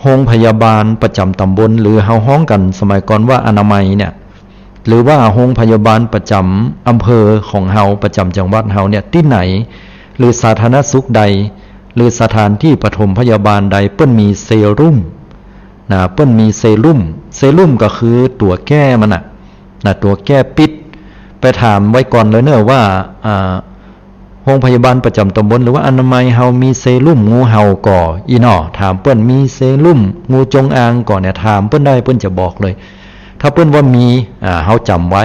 โรงพยาบาลประจำตำบลหรือเฮาฮ้องกันสมัยก่อนว่าอนามัยเนี่ยหรือว่าโรงพยาบาลประจำอำเภอของเฮาประจำจังหวัดเฮาเนี่ยที่ไหนหรือสาธารณสุขใดหรือสถานที่ปฐมพยาบาลใดเปิ้นมีเซรุ่มเปิ้นมีเซรุ่มก็คือตัวแก้มันตัวแก้พิษไปถามไว้ก่อนเลยว่าโร โรงพยาบาลประจำตำบลหรือว่าอนามัยเฮามีเซรุ่มงูเห่าก่ออีหนอถามเปิ้นมีเซรุ่มงูจงอางก่อเนี่ยถามเปิ้นได้เปิ้นจะบอกเลยถ้าเปิ้นว่ามีเฮาจำไว้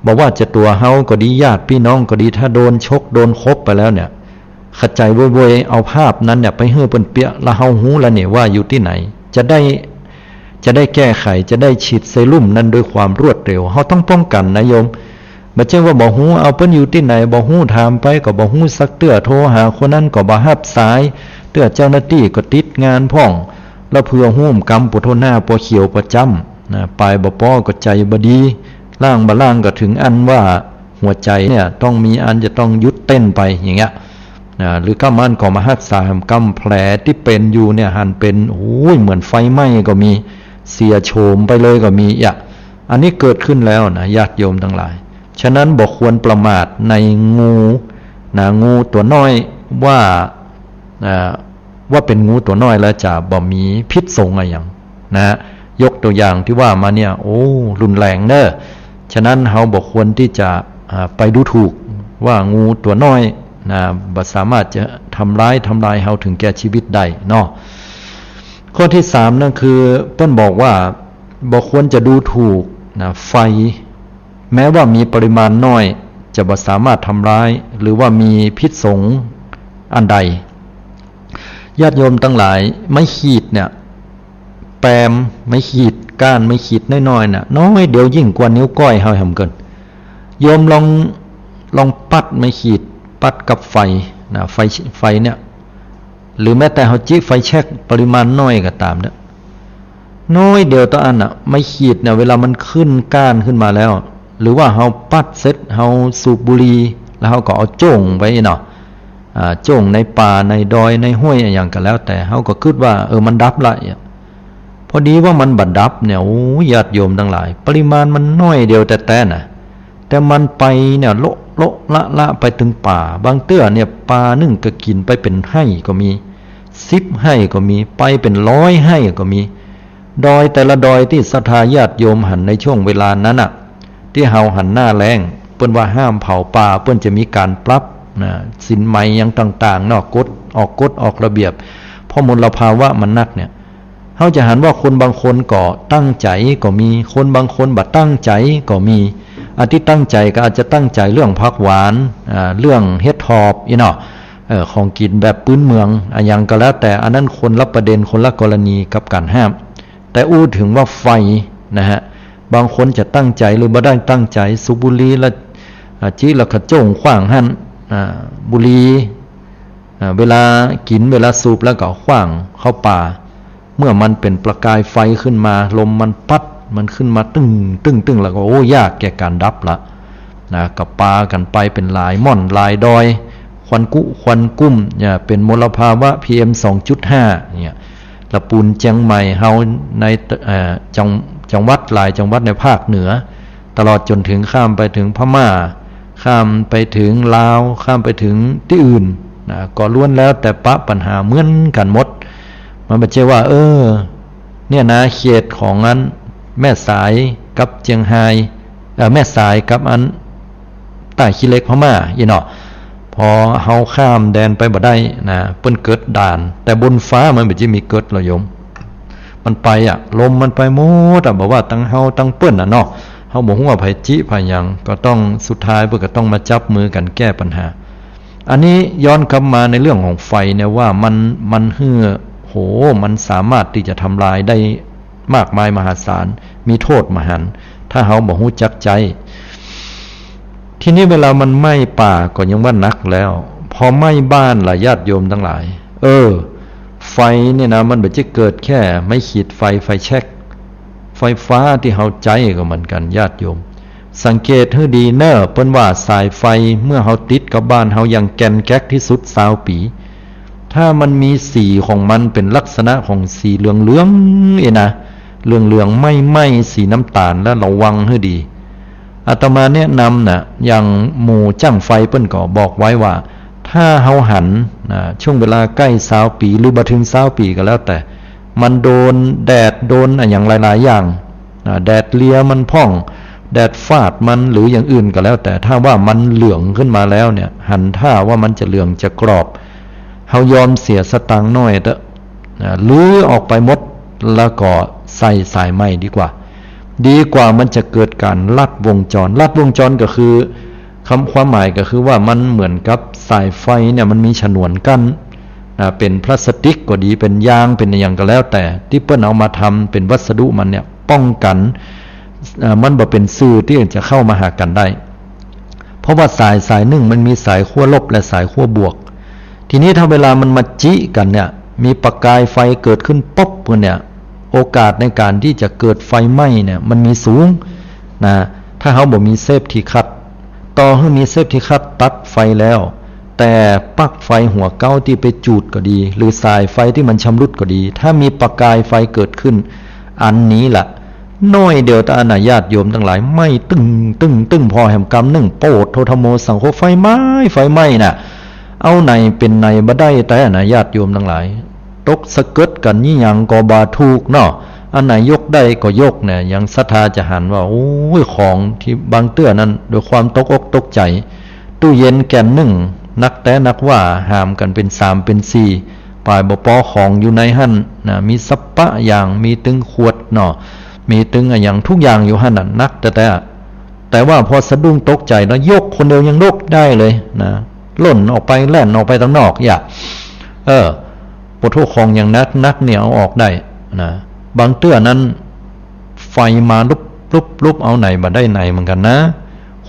บอกว่าจะตัวเฮาก็ดีญาติพี่น้องก็ดีถ้าโดนชกโดนคบไปแล้วเนี่ยขัดใจโวยๆเอาภาพนั้นเนี่ยไปเฮือเปิ้นเปียละเฮาหูละเนี่ยว่าอยู่ที่ไหนจะได้แก้ไขจะได้ฉีดเซรุ่มนั้นด้วยความรวดเร็วเฮาต้องป้องกันนะโยมบ่ใช่ว่าบ่ฮู้เอาเพิ่นอยู่ที่ไหนบ่ฮู้ถามไปก็บ่ฮู้สักเตื้อโทรหาคนนั้นก็บ่รับสายเตื้อเจ้าหน้าที่ก็ติดงานพ่องแล้วเพื่อฮู้กรรมปุโทหน้าปอเขียวประจำนะไปบ่ป้อก็ใจบ่ดีล่างบ่ล่างก็ถึงอันว่าหัวใจเนี่ยต้องมีอันจะต้องหยุดเต้นไปอย่างเงี้ยหรือก็มันก็มารักษากำแผลที่เป็นอยู่เนี่ยหันเป็นโอ้ยเหมือนไฟไหม้ก็มีเสียโฉมไปเลยก็มีอันนี้เกิดขึ้นแล้วนะญาติโยมทั้งหลายฉะนั้นบ่ควรประมาทในงูงูตัวน้อยว่าเป็นงูตัวน้อยแล้วจะบ่มีพิษสงอะไรอย่างนะยกตัวอย่างที่ว่ามาเนี่ยโอ้รุนแรงเด้อฉะนั้นเฮาบ่ควรที่จะไปดูถูกว่างูตัวน้อยบ่สามารถจะทำร้ายเฮาถึงแก่ชีวิตได้เนาะข้อที่3นั่นคือเพิ่นบอกว่าบ่ควรจะดูถูกไฟแม้ว่ามีปริมาณน้อยจะบ่สามารถทำร้ายหรือว่ามีพิษสงอันใดญาติโยมทั้งหลายไม้ขีดเนี่ยแปมไม้ขีดก้านไม้ขีดน้อยๆน่ะน้อยเดี๋ยวยิ่งกว่านิ้วก้อยเฮาทำเกินโยมลองปัดไม้ขีดปัดกับไฟไฟเนี่ยหรือแม้แต่เฮาจิไฟแช็กปริมาณน้อยก็ตามเนี่ยน้อยเดียวต่ออันน่ะไม้ขีดเนี่ยเวลามันขึ้นก้านขึ้นมาแล้วหรือว่าเฮาปัดเสร็จเฮาสูบบุหรี่แล้วเฮาก็เอาโจ่งไว้เนาะโจ่งในป่าในดอยในห้วยอย่างก็แล้วแต่เฮาก็คิดว่ามันดับละพอดีว่ามันบัดดับเนี่ยโอ้ญาติโยมทั้งหลายปริมาณมันน้อยเดียวแต่น่ะแต่มันไปเนี่ยโละไปถึงป่าบางเตื้อเนี่ยป่านึงก็กินไปเป็นไร่ก็มี10ไร่ก็มีไปเป็น100ไร่ก็มีดอยแต่ละดอยที่ศรัทธาญาติโยมหันในช่วงเวลานั้นน่ะที่เฮาหันหน้าแล้งเปิ้นว่าห้ามเผาป่าเปิ้นจะมีการปรับสินไหมยังต่างๆนอกกฎออกระเบียบเพราะมลภาวะมันนักเนี่ยเฮาจะหันว่าคนบางคนก็ตั้งใจก็มีคนบางคนบ่ตั้งใจก็มีอันที่ตั้งใจก็อาจจะตั้งใจเรื่องผักหวานเรื่องเฮ็ดทอบเนาะของกินแบบพื้นเมืองอย่างก็แล้วแต่อันนั้นคนละประเด็นคนละกรณีกับการห้ามแต่อู้ถึงว่าไฟนะฮะบางคนจะตั้งใจหรือบ่ได้ตั้งใจสูบบุหรี่แล้วจิแล้วก็โจ่งขว้างหั่นบุหรี่เวลากินเวลาสูบแล้วก็ขว้างเข้าป่าเมื่อมันเป็นประกายไฟขึ้นมาลมมันพัดมันขึ้นมาตึ้งแล้วก็โอ้ยากแก่การดับละกับปากันไปเป็นหลายม่อนหลายดอยควันกุ้มเนี่ยเป็นมลภาวะ PM 2.5 เนี่ยละปูนเชียงใหม่เฮาในจังหวัดหลายจังหวัดในภาคเหนือตลอดจนถึงข้ามไปถึงพม่าข้ามไปถึงลาวข้ามไปถึงที่อื่นก็ล้วนแล้วแต่ปัญหาเหมือนกันหมดมันไม่ใช่ว่าเนี่ยนะเขตของอันแม่สายกับเชียงไฮ้แม่สายกับอันใต้ขี้เหล็กพม่าเนาะพอเฮาข้ามแดนไปบ่ได้เปิ้นเกิดด่านแต่บนฟ้ามันบ่สิมีเกิดละโยมมันไปลมมันไปหมดบ่ว่าตั้งเฮาตั้งเปิ้นเนาะเฮาบ่ฮู้ว่าไผจิไผหยังก็ต้องสุดท้ายเพิ่นก็ต้องมาจับมือกันแก้ปัญหาอันนี้ย้อนกลับมาในเรื่องของไฟเนี่ยว่ามันมันสามารถที่จะทำลายได้มากมายมหาศาลมีโทษมหันต์ถ้าเฮาบ่ฮู้จักใจทีนี้เวลามันไหม้ป่าก็ยังว่านักแล้วพอไหม้บ้านล่ะญาติโยมทั้งหลายไฟเนี่ยนะมันบ่จะเกิดแค่ไม่ขีดไฟแช็กไฟฟ้าที่เฮาใจก็เหมือนกันญาติโยมสังเกตให้ดีเปิ้นว่าสายไฟเมื่อเฮาติดกับบ้านเฮาอย่างแกนแก๊กที่สุด20 ปีถ้ามันมีสีของมันเป็นลักษณะของสีเหลืองนะเหลืองไม่สีน้ำตาลแล้วระวังให้ดีอาตมาแนะนำอย่างหมู่จ้างไฟเปิ้นก็บอกไว้ว่าถ้าเฮาหันช่วงเวลาใกล้20 ปีหรือบ่ถึง20 ปีก็แล้วแต่มันโดนแดดโดนอย่างหลายๆอย่างแดดเลียมันพ่อง แดดฟาดมันหรืออย่างอื่นก็แล้วแต่ถ้าว่ามันเหลืองขึ้นมาแล้วเนี่ยหันท่าว่ามันจะเหลืองจะกรอบเฮายอมเสียสตังค์น้อยเถอะลื้อออกไปหมดแล้วก็ใส่สายไหมดีกว่ามันจะเกิดการลัดวงจรก็คือความหมายก็คือว่ามันเหมือนกับสายไฟเนี่ยมันมีฉนวนกั้นเป็นพลาสติกก็ดีเป็นยางเป็นอย่างก็แล้วแต่ที่เปิ้นเอามาทำเป็นวัสดุมันเนี่ยป้องกันมันบ่เป็นสื่อที่จะเข้ามาหากันได้เพราะว่าสายหนึ่งมันมีสายขั้วลบและสายขั้วบวกทีนี้ถ้าเวลามันมาจิกันเนี่ยมีประกายไฟเกิดขึ้นป๊บเนี่ยโอกาสในการที่จะเกิดไฟไหม้เนี่ยมันมีสูงนะถ้าเขาบอกมีเซฟที่คัดต่อให้มีเซฟที่คัดตัดไฟแล้วแต่ปลั๊กไฟหัวเก้าที่ไปจูดก็ดีหรือสายไฟที่มันชำรุดก็ดีถ้ามีประกายไฟเกิดขึ้นอันนี้แหละน้อยเดียวแต่อนาญาติโยมทั้งหลายไม่ตึงพอแห่งกรรมหนึ่งโปดโทธโมสังโฆไฟไหม้น่ะเอาในเป็นในบ่ได้แต่อนาญาติโยมทั้งหลายตกสะเกิดกันยี่หยังก็บาถูกเนาะอันไหนยกได้ก็ยกเนี่ยยังศรัทธาจะหันว่าโอ้ยของที่บางเตื้อนั้นด้วยความตกอกตกใจตู้เย็นแก่นหนึ่งนักแต่นักว่าหามกันเป็น3เป็น4ปลายบ่ปอของอยู่ในหั่นนะมีสัปปะอย่างมีตึงขวดเนาะมีตึงอย่างทุกอย่างอยู่หั่นน่ะนักแต่ว่าพอสะดุ้งตกใจแล้วยกคนเดียวยังยกได้เลยนะล่นออกไปแล่นออกไปข้างนอกอย่าปวดทุกของอย่างนักเหนียวออกได้นะบางเตื้อนั้นไฟมาลุบเอาไหนมาได้ไหนเหมือนกันนะ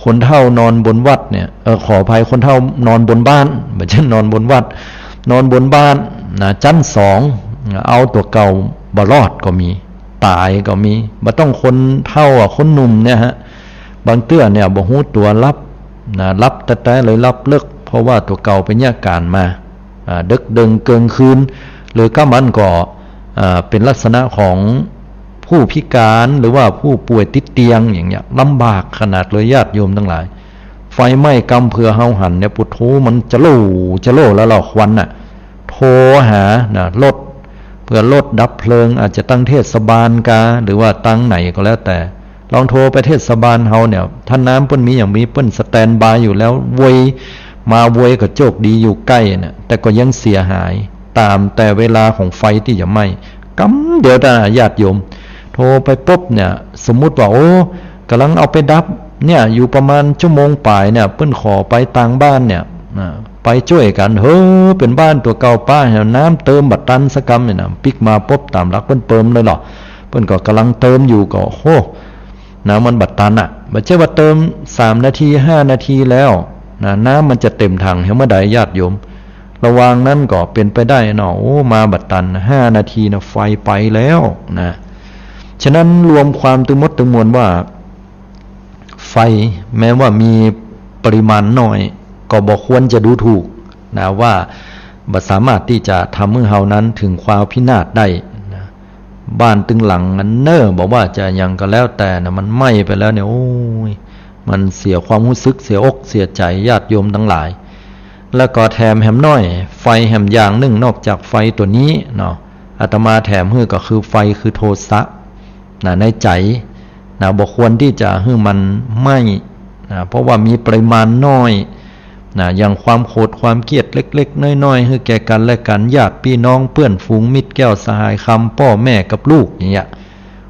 คนเฒ่านอนบนวัดเนี่ยขออภัยคนเฒ่านอนบนบ้านไม่ใช่นอนบนวัดนอนบนบ้านนะชั้น2เอาตัวเก่าบ่รอดก็มีตายก็มีบ่ต้องคนเฒ่าคนหนุ่มเนี่ยฮะบางเตื้อเนี่ยบ่ฮู้ตัวรับแต่เลยรับเลิกเพราะว่าตัวเก่าเป็นญาการมาดึกดึงเกินคืนหรือก็มันก็เป็นลักษณะของผู้พิการหรือว่าผู้ป่วยติดเตียงอย่างเงี้ยลำบากขนาดเลยญาติโยมทั้งหลายไฟไหม้กำเพื่อเฮาหันเนี่ยปุถุมันจะโล่แล้วหรอกควันน่ะโทรหานะรถเพื่อรถดับเพลิงอาจจะตั้งเทศบาลกาหรือว่าตั้งไหนก็แล้วแต่ลองโทรไปเทศบาลเฮาเนี่ยท่านน้ำเปิ้นมีอย่างมีเปิ้นสแตนบายอยู่แล้ววยก็โชคดีอยู่ใกล้เนี่ยแต่ก็ยังเสียหายตามแต่เวลาของไฟที่จะไหม้กำเดี๋ยวแต่ญาติโยมโทรไปปุ๊บเนี่ยสมมุติว่าโอ้กำลังเอาไปดับเนี่ยอยู่ประมาณชั่วโมงป่ายเนี่ยเปิ้นขอไปต่างบ้านเนี่ยไปช่วยกันเป็นบ้านตัวเก่าป้าเนี่ยน้ำเติมบัดตันสักกำเนี่ยนะปิกมาปุ๊บตามหลักเปิ้นเติมเลยหรอเปิ้นก็กำลังเติมอยู่ก็โอ้น้ำมันบัดตันอ่ะไม่ใช่ว่าเติม3นาที5นาทีแล้วน้ำมันจะเต็มถังเมื่อใดญาติโยมระวังนั้นก็เป็นไปได้เนาะโอ้มาบัดตัน5นาทีนะไฟไปแล้วนะฉะนั้นรวมความตึงมดตึงมวลว่าไฟแม้ว่ามีปริมาณน้อยก็บ่ควรจะดูถูกนะว่าบ่สามารถที่จะทำให้เฮานั้นถึงความพินาศได้นะบ้านตึงหลังอันบอกว่าจะยังก็แล้วแต่นะมันไหม้ไปแล้วเนี่ยโอ้ยมันเสียความรู้สึกเสียอกเสียใจญาติโยมทั้งหลายแล้วก็แถมแหมน้อยไฟแหมอย่างหนึ่งนอกจากไฟตัวนี้เนาะอาตมาแถมให้ก็คือไฟคือโทสะในใจบ่ควรที่จะให้มันไหม้เพราะว่ามีปริมาณน้อยอย่างความโกรธความเกลียดเล็กๆน้อยๆให้แก่กันและกันญาติพี่น้องเพื่อนฝูงมิตรแก้วสหายคำพ่อแม่กับลูกอย่างเงี้ย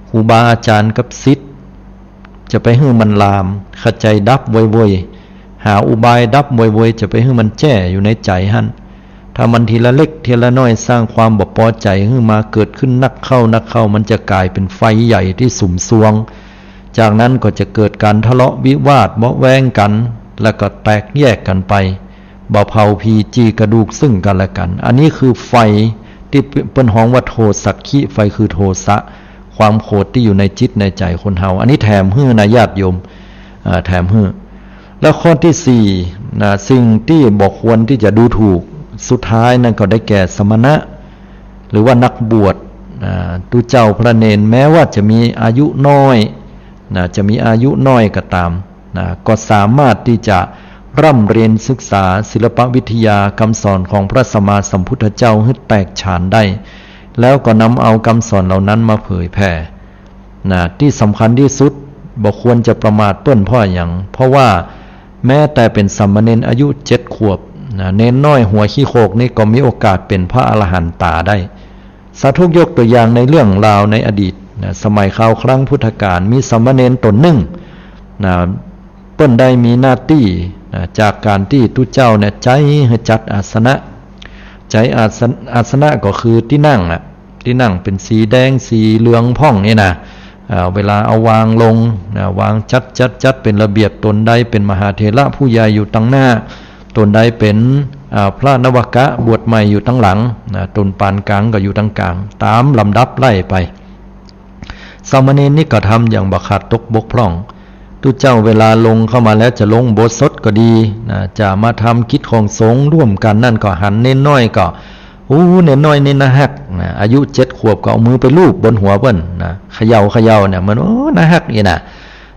ครูบาอาจารย์กับศิษย์จะไปให้มันลามขใจดับโวยหาอุบายดับโวยจะไปให้มันแจ้อยู่ในใจหั่นถ้ามันทีละเล็กทีละน้อยสร้างความบ่พอใจให้มาเกิดขึ้นนักเข้ามันจะกลายเป็นไฟใหญ่ที่สุมสวงจากนั้นก็จะเกิดการทะเลาะวิวาทเบาะแว้งกันแล้วก็แตกแยกกันไปบ่เผาพีจีกระดูกซึ่งกันและกันอันนี้คือไฟที่เป็นห้องว่าโทสักขิไฟคือโทสะความโกรธที่อยู่ในจิตในใจคนเฮาอันนี้แถมฮื้อนะญาติโยมแถมฮื้อแล้วข้อที่4สิ่งที่บ่ควรที่จะดูถูกสุดท้ายนั่นก็ได้แก่สมณะหรือว่านักบวชตุเจ้าพระเนนแม้ว่าจะมีอายุน้อยจะมีอายุน้อยก็ตามก็สามารถที่จะร่ำเรียนศึกษาศิลปวิทยาคำสอนของพระสัมมาสัมพุทธเจ้าให้แตกฉานได้แล้วก็นำเอาคำสอนเหล่านั้นมาเผยแผ่ที่สำคัญที่สุด บ่ควรจะประมาทเปิ้นเพราะอย่างเพราะว่าแม้แต่เป็นสามเณรอายุ7 ขวบเน้นน้อยหัวขี้โคกนี่ก็มีโอกาสเป็นพระอรหันตาได้สาธุยกตัวอย่างในเรื่องราวในอดีตสมัยคราวครั้งพุทธกาลมีสามเณรตนหนึ่งเปิ้นได้มีหน้าที่จากการที่ตุเจ้าเนี่ยใจให้จัดอาสนะใจอาสนะก็คือที่นั่งที่นั่งเป็นสีแดงสีเหลืองพ่องนี่นะเวลาเอาวางลงวางจัดเป็นระเบียบตนใดเป็นมหาเถระผู้ใหญ่อยู่ตั้งหน้าตนใดเป็นพระนวกะบวชใหม่อยู่ตั้งหลังตนปานกลางก็อยู่ตั้งกลางตามลำดับไล่ไปสามเณรนี่ก็ทำอย่างบักขาดตกบกพร่องตุเจ้าเวลาลงเข้ามาแล้วจะลงโบสถ์ก็ดีจะมาทำกิจของสงฆ์ร่วมกันนั่นก็หันเน้นน้อยก็เน้นน้อยเน้นนะฮักอายุ7 ขวบก็เอามือไปลูบบนหัวเปิ้นเขย่าเนี่ยมันนะฮักนี่นะ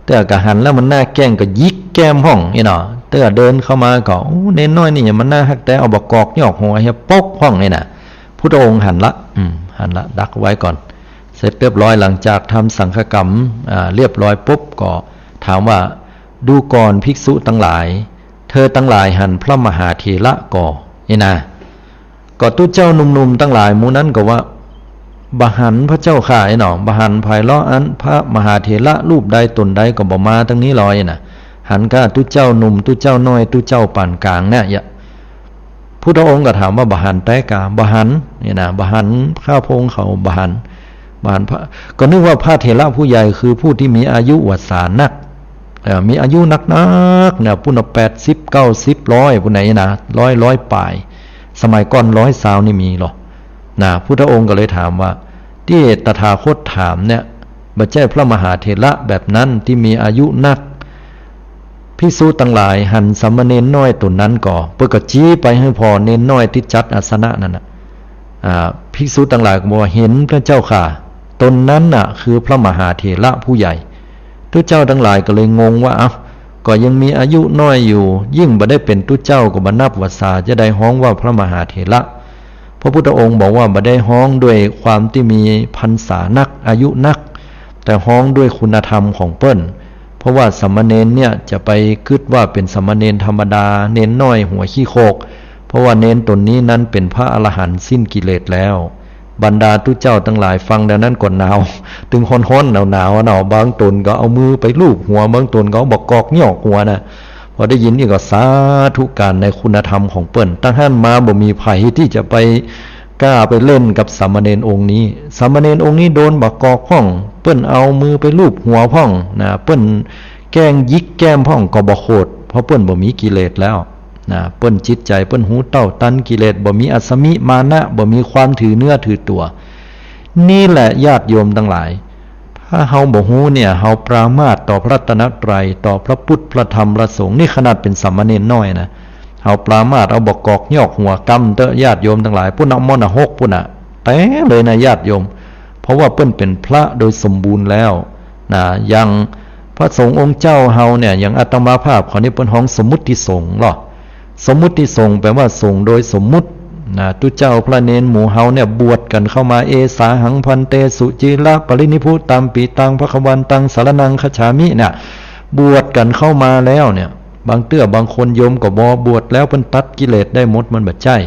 แต่ก็หันแล้วมันหน้าแกล้งก็ยิกแก้มห้องนี่เนาะแต่เดินเข้ามาก็เน้นน้อยนี่มันน่าฮักแต่เอาบกกอกยอกหัวเฮียปกห้องนี่นะพุทธองค์หันละดักไว้ก่อนเสร็จเรียบร้อยหลังจากทำสังฆกรรมเรียบร้อยปุ๊บก็ถามว่าดูก่อนภิกษุทั้งหลายเธอทั้งหลายหันพระมหาเถระก่อนี่นะก็ตุเจ้าหนุ่มๆทั้งหลายหมู่นั้นก็ว่าบหันพระเจ้าข่าไอ้หนอบหันภายล้ออันพระมหาเถระรูปใดตนใดก็บ่มาทั้งนี้ลอยน่ะหันก็ตุเจ้าหนุ่มตุเจ้าน้อยตุเจ้าปานกลางเนี่ยพุทธองค์ก็ถามว่าบหันแต่กาบหันนี่นะบหันข้าพงเขาบหันพระก็นึกว่าพระเถระผู้ใหญ่คือผู้ที่มีอายุวัฏสานักมีอายุนักเนี่ยปุ่น80 90 100ปุ่นไหนนะร้อยปลายสมัยก่อน100นี่มีหรอพุทธองค์ก็เลยถามว่าที่ตถาคตถามเนี่ยบ่ใช่พระมหาเถระแบบนั้นที่มีอายุนักภิกษุทั้งหลายหันสามเณรน้อยตนนั้นก่อเพื่อก็ชี้ไปให้พอเณรน้อยที่จัดอาสนะนั่นน่ะภิกษุทั้งหลายก็บอกว่าเห็นพระเจ้าค่ะตนนั้นน่ะคือพระมหาเถระผู้ใหญ่ทุเจ้าทั้งหลายก็เลยงงว่าก็ยังมีอายุน้อยอยู่ยิ่งบ่ได้เป็นทุเจ้าก็บ่นับว่าสาจะได้ฮ้องว่าพระมหาเถระพระพุทธองค์บอกว่าบ่ได้ฮ้องด้วยความที่มีพรรษานักอายุนักแต่ฮ้องด้วยคุณธรรมของเปิ้นเพราะว่าสามเณรเนี่ยจะไปคิดว่าเป็นสามเณรธรรมดาเณรน้อยหัวขี้โคกเพราะว่าเณรตนนี้นั้นเป็นพระอรหันต์สิ้นกิเลสแล้วบรรดาทุเจ้าทั้งหลายฟังดังนั้นก่อนหนาวถึงฮ้อนหนาวบางตนก็เอามือไปลูบหัวบางตนก็บอกกอกยอกหัวนะพอได้ยินนี่ก็สาธุการในคุณธรรมของเปิ้นตั้งห้านมาบ่มีภัยที่จะไปกล้าไปเล่นกับสามเณรองค์นี้สามเณรองค์นี้โดนบอกกอกพ่องเปิ้นเอามือไปลูบหัวพ่องเปิ้นแกล้งยิกแก้มพ่องก็บ่โคตรเพราะเปิ้นบ่มีกิเลสแล้วเปิ้นจิตใจเปิ้นหูเต้าตันกิเลสบ่มีอัศมิมานะบ่มีความถือเนื้อถือตัวนี่แหละญาติโยมทั้งหลายถ้าเฮาบ่ฮู้เนี่ยเฮาปรามาสต่อพระรัตนตรัยต่อพระพุทธพระธรรมพระสงฆ์นี่ขนาดเป็นสามเณรน้อยนะเฮาปรามาสเอาบอกกอกยอกหัวกำเตอะญาติโยมทั้งหลายพุ่นเอามอนหกพุ่นแต่เลยนะญาติโยมเพราะว่าเปิ้นเป็นพระโดยสมบูรณ์แล้วอย่างพระสงฆ์องค์เจ้าเฮาเนี่ยอย่างอาตมาภาพขอนี้เปิ้นฮ้องสมมุติสงฆ์หรอสมมุติสงฆ์แปลว่าสงฆ์โดยสมมุติตุเจ้าพระเนรหมู่เฮาเนี่ยบวชกันเข้ามาเอสาหังพันเตสุจิระปรินิพุตามปีตังพระควันตังสารนังคฉามิเนี่ยบวชกันเข้ามาแล้วเนี่ยบางบางคนโยมก็บวชแล้วเปิ้นตัดกิเลสได้หมดมันบ่ใช่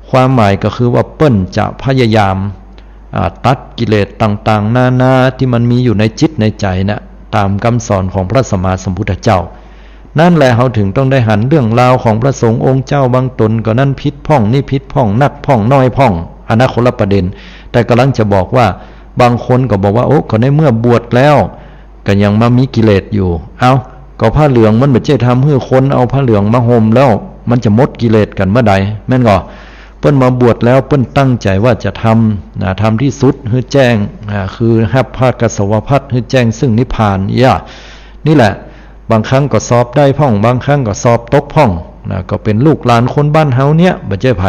ความหมายก็คือว่าเปิ้นจะพยายามตัดกิเลสต่างๆนานาที่มันมีอยู่ในจิตในใจน่ะตามคำสอนของพระสัมมาสัมพุทธเจ้านั่นแหละเขาถึงต้องได้หันเรื่องราวของพระสงฆ์องค์เจ้าบางตนก็นั่นพิษพ่องนี่พิษพ่องนักพ่องน้อยพ่องอนาคตละประเด็นแต่กำลังจะบอกว่าบางคนก็บอกว่าก็ในเมื่อบวชแล้วก็ยังมามีกิเลสอยู่ก็ผ้าเหลืองมันไม่ใช่ทำให้คนเอาผ้าเหลืองมาห่มแล้วมันจะหมดกิเลสกันเมื่อใดแม่นก็เปิ้นมาบวชแล้วเปิ้นตั้งใจว่าจะทำที่สุดให้แจ้งคือหับพาดกสวพัดให้แจ้งซึ่งนิพพานนี่แหละบางครั้งก็สอบได้พ่องบางครั้งก็สอบตกพ่องก็เป็นลูกหลานคนบ้านเฮาเนี่ยบ่ใช่ไผ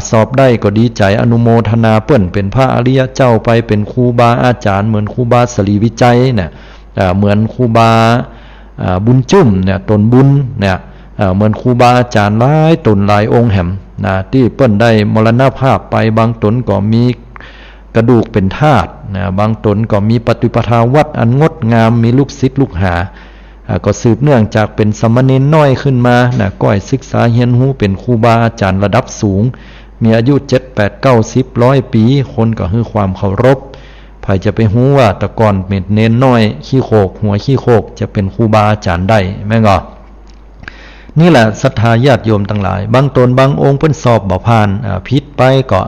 สอบได้ก็ดีใจอนุโมทนาเปิ้นเป็นพระอริยเจ้าไปเป็นครูบาอาจารย์เหมือนครูบาสรีวิจัยเนี่ยเหมือนครูบาบุญจุ่มเนี่ยตนบุญเนี่ยเหมือนครูบาอาจารย์หลายตนหลายองค์แห่มที่เปิ้นได้มรณภาพไปบางตนก็มี กระดูกเป็นธาตุนะบางตนก็มีปฏิปทาวัดอันงดงามมีลูกศิษย์ลูกหาก็สืบเนื่องจากเป็นสมณเณรน้อยขึ้นมานะก้อยศึกษาเรียนรู้เป็นครูบาอาจารย์ระดับสูงมีอายุ7 8 9 10 100 ปีคนก็ให้ความเคารพใครจะไปรู้ว่าแต่ก่อนเป็นเนนน้อยขี้โคกหัวขี้โคกจะเป็นครูบาอาจารย์ได้แม่งก็นี่แหละศรัทธาญาติโยมทั้งหลายบางตนบางองค์เพิ่นสอบบ่ผ่านผิดไปก็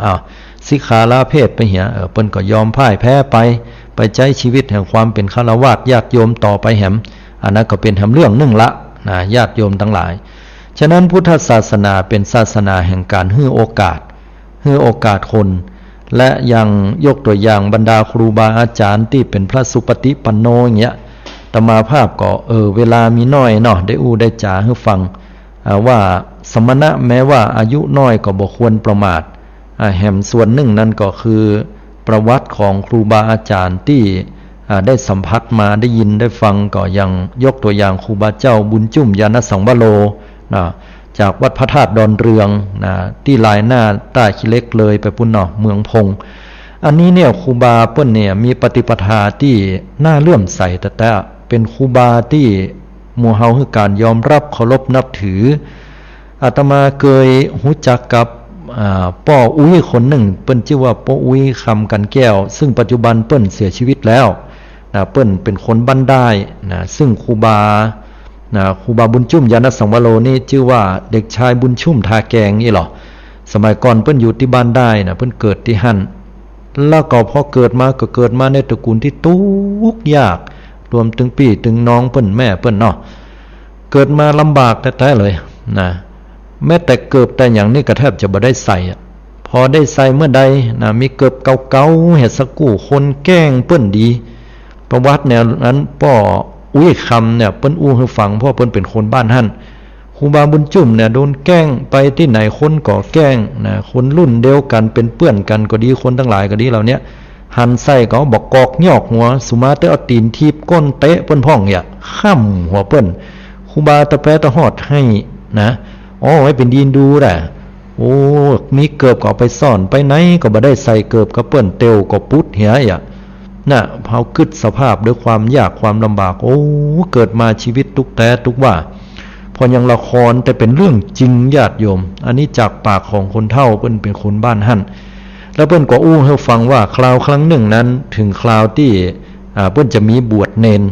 สิกขาลาเพศไปเหียเพิ่นก็ยอมพ่ายแพ้ไปใช้ชีวิตแห่งความเป็นฆราวาสญาติโยมต่อไปแหมอันนั้นก็เป็นแหมเรื่องหนึ่งละนะญาติโยมทั้งหลายฉะนั้นพุทธศาสนาเป็นศาสนาแห่งการให้โอกาสคนและยังยกตัวอย่างบรรดาครูบาอาจารย์ที่เป็นพระสุปฏิปันโนอย่างเงี้ยตมาภาพก็เวลามีน้อยเนาะได้ได้จ่าให้ฟังว่าสมณะแม้ว่าอายุน้อยก็บ่ควรประมาทแห่งส่วนหนึ่งนั่นก็คือประวัติของครูบาอาจารย์ที่ได้สัมผัสมาได้ยินได้ฟังก็ยังยกตัวอย่างครูบาเจ้าบุญจุ่มยานสังวโรนะจากวัดพระธาตุดอนเรืองนะที่ลายหน้าใต้ขี้เล็กเลยไปปุ่นเนาะเมืองพงอันนี้เนี่ยครูบาเปิ้นเนี่ยมีปฏิปทาที่น่าเลื่อมใสแต่เป็นครูบาที่หมู่เฮาคือการยอมรับเคารพนับถืออาตมาเคยรู้จักกับป้ออุ้ยคนหนึ่งเปิ้นชื่อว่าป้ออุ้ยคำกันแก้วซึ่งปัจจุบันเปิ้นเสียชีวิตแล้วนะเปิ้นเป็นคนบ้านได้นะซึ่งครูบาบุญชุ่มยานสังวโรนี่ชื่อว่าเด็กชายบุญชุ่มทาแกงนี่หรอสมัยก่อนเปิ้นอยู่ที่บ้านได้นะเปิ้นเกิดที่หั่นแล้วก็พอเกิดมาในตระกูลที่ทุกข์ยากรวมถึงพี่ถึงน้องเปิ้นแม่เปิ้นเนาะเกิดมาลำบากแท้ๆเลยนะแม้แต่เกิบแต่อย่างนี้ก็แทบจะบ่ได้ใส่พอได้ใส่เมื่อใดนะมีเกิบเก่าๆเห็ดสักกู้คนแกล้งเปิ้นดีประวัติแนวนั้นป้ออุ้ยคำเนี่ยเปิ้นอู้ให้ฟังเพราะเปิ้นเป็นคนบ้านหั่นครูบาบุญจุ่มเนี่ยโดนแกล้งไปที่ไหนคนก็แกล้งนะคนรุ่นเดียวกันเป็นเพื่อนกันก็ดีคนทั้งหลายก็ดีเหล่านี้หันไส้ก็บอกกอกยอกหัวสุมาเตเอาตีนทีบก้นเตะเปิ้นพ่องเนี่ยข้ามหัวเปิ้นครูบาตะแปะตะหอดให้นะไว้เป็นดินดูแหละมีเกิบก็ไปซ่อนไปไหนก็บ่ได้ใส่เกิบก็เปิ้นเตียวก็ปุ๊ดเหียอ่ะน่ะเฮาคิดสภาพด้วยความยากความลำบากเกิดมาชีวิตทุกแต่ทุกว่าพอยังละครแต่เป็นเรื่องจริงญาติโยมอันนี้จากปากของคนเฒ่าเปิ้นเป็นคนบ้านหั่นแล้วเปิ้นก็อู้ให้ฟังว่าคราวครั้งหนึ่งนั้นถึงคราวที่เปิ้นจะมีบวชเนน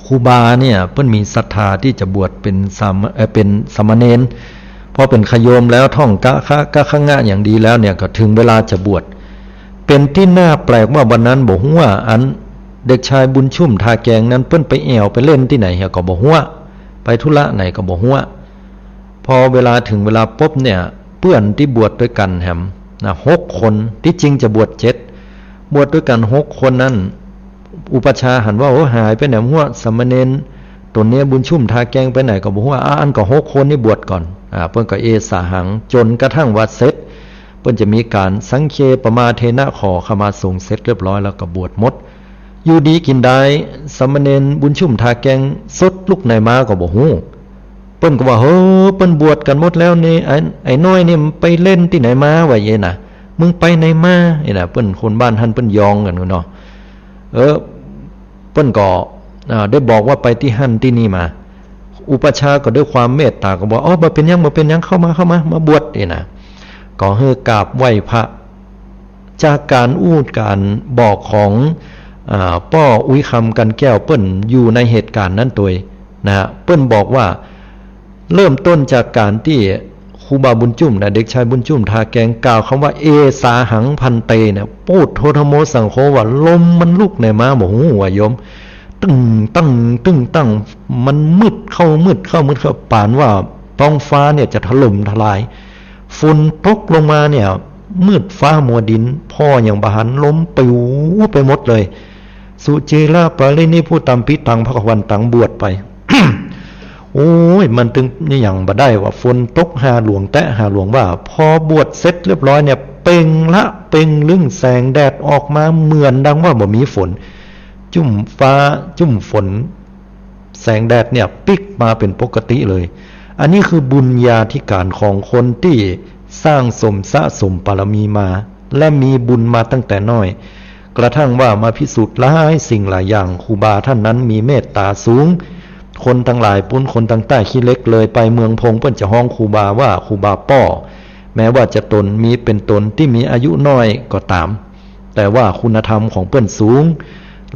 ครูบาเนี่ยเปิ้นมีศรัทธาที่จะบวชเป็นสามเณรพอเป็นขโยมแล้วท่องกะขะงะอย่างดีแล้วเนี่ยก็ถึงเวลาจะบวชเป็นที่น่าแปลกว่าวันนั้นบ่ฮู้ว่าอันเด็กชายบุญชุ่มทาแกงนั้นเปิ้นไปแอวไปเล่นที่ไหนก็บ่ฮู้ไปธุระไหนก็บ่ฮู้พอเวลาถึงเวลาปุ๊บเนี่ยเพื่อนที่บวชด้วยกันแฮมนะ6คนที่จริงจะบวช7บวชด้วยกัน6คนนั้นอุปชาหันว่าหายไปไหนหัวสามเณรตัวนี้บุญชุ่มทาแกงไปไหนก็บอกว่าอันก็6คนนี่บวชก่อนเพิ่นก็สาหังจนกระทั่งวัดเสร็จเพิ่นจะมีการสังเคปมาเทนะขอขมาส่งเสร็จเรียบร้อยแล้วก็บวชหมดอยู่ดีกินได้สามเณรบุญชุ่มทาแกงสดลุกไหนมาก็บ่ฮู้เพิ่นก็ว่าเพิ่นบวชกันหมดแล้วนี่ไอ้น้อยนี่ไปเล่นที่ไหนมาว่าเย็นน่ะมึงไปไหนมานี่น่ะเพิ่นคนบ้านท่านเพิ่นยองกันเนาะเพิ่นก็ได้บอกว่าไปที่หั่นที่นี่มาอุปชาก็ด้วยความเมตตาก็บอกบ่เป็นหยังเข้ามาบวชนี่นะก็ให้กราบไหว้พระจากการการบอกของป้ออุ้ยคำกันแก้วเปิ้นอยู่ในเหตุการณ์นั้นตัวนะเปิ้นบอกว่าเริ่มต้นจากการที่ครูบาบุญจุ่มนะเด็กชายบุญจุ่มทาแกงกล่าวคำว่าสาหังพันเตเนี่ยพูดโทธโมสังโฆว่าลมมันลุกในมาบ่ฮู้ว่าโยมตึ้งตั้งมันมืดเข้าปานว่าท้องฟ้าเนี่ยจะถล่มทลายฝุ่นตกลงมาเนี่ยมืดฟ้ามัวดินพ่ออย่างบหันล้มปิวไปหมดเลยสุเจราปรินิพุตัมปิตังภควันตังบวชไป มันถึงนี่อย่างบ่ได้ว่าฝนตกหาหลวงว่าพอบวชเสร็จเรียบร้อยเนี่ยเป่งลึงแสงแดดออกมาเหมือนดังว่าบ่มีฝนจุ่มฟ้าจุ่มฝนแสงแดดเนี่ยปิกมาเป็นปกติเลยอันนี้คือบุญญาธิการของคนที่สร้างสะสมบารมีมา และมีบุญมาตั้งแต่น้อยกระทั่งว่ามาพิสูจน์หลายสิ่งหลายอย่างครูบาท่านนั้นมีเมตตาสูงคนทั้งหลายปุ้นคนทั้งใต้ขี้เล็กเลยไปเมืองพงเปิ้นจะฮ้องครูบาว่าครูบาป้อแม้ว่าจะตนมีเป็นตนที่มีอายุน้อยก็ตามแต่ว่าคุณธรรมของเปิ้นสูง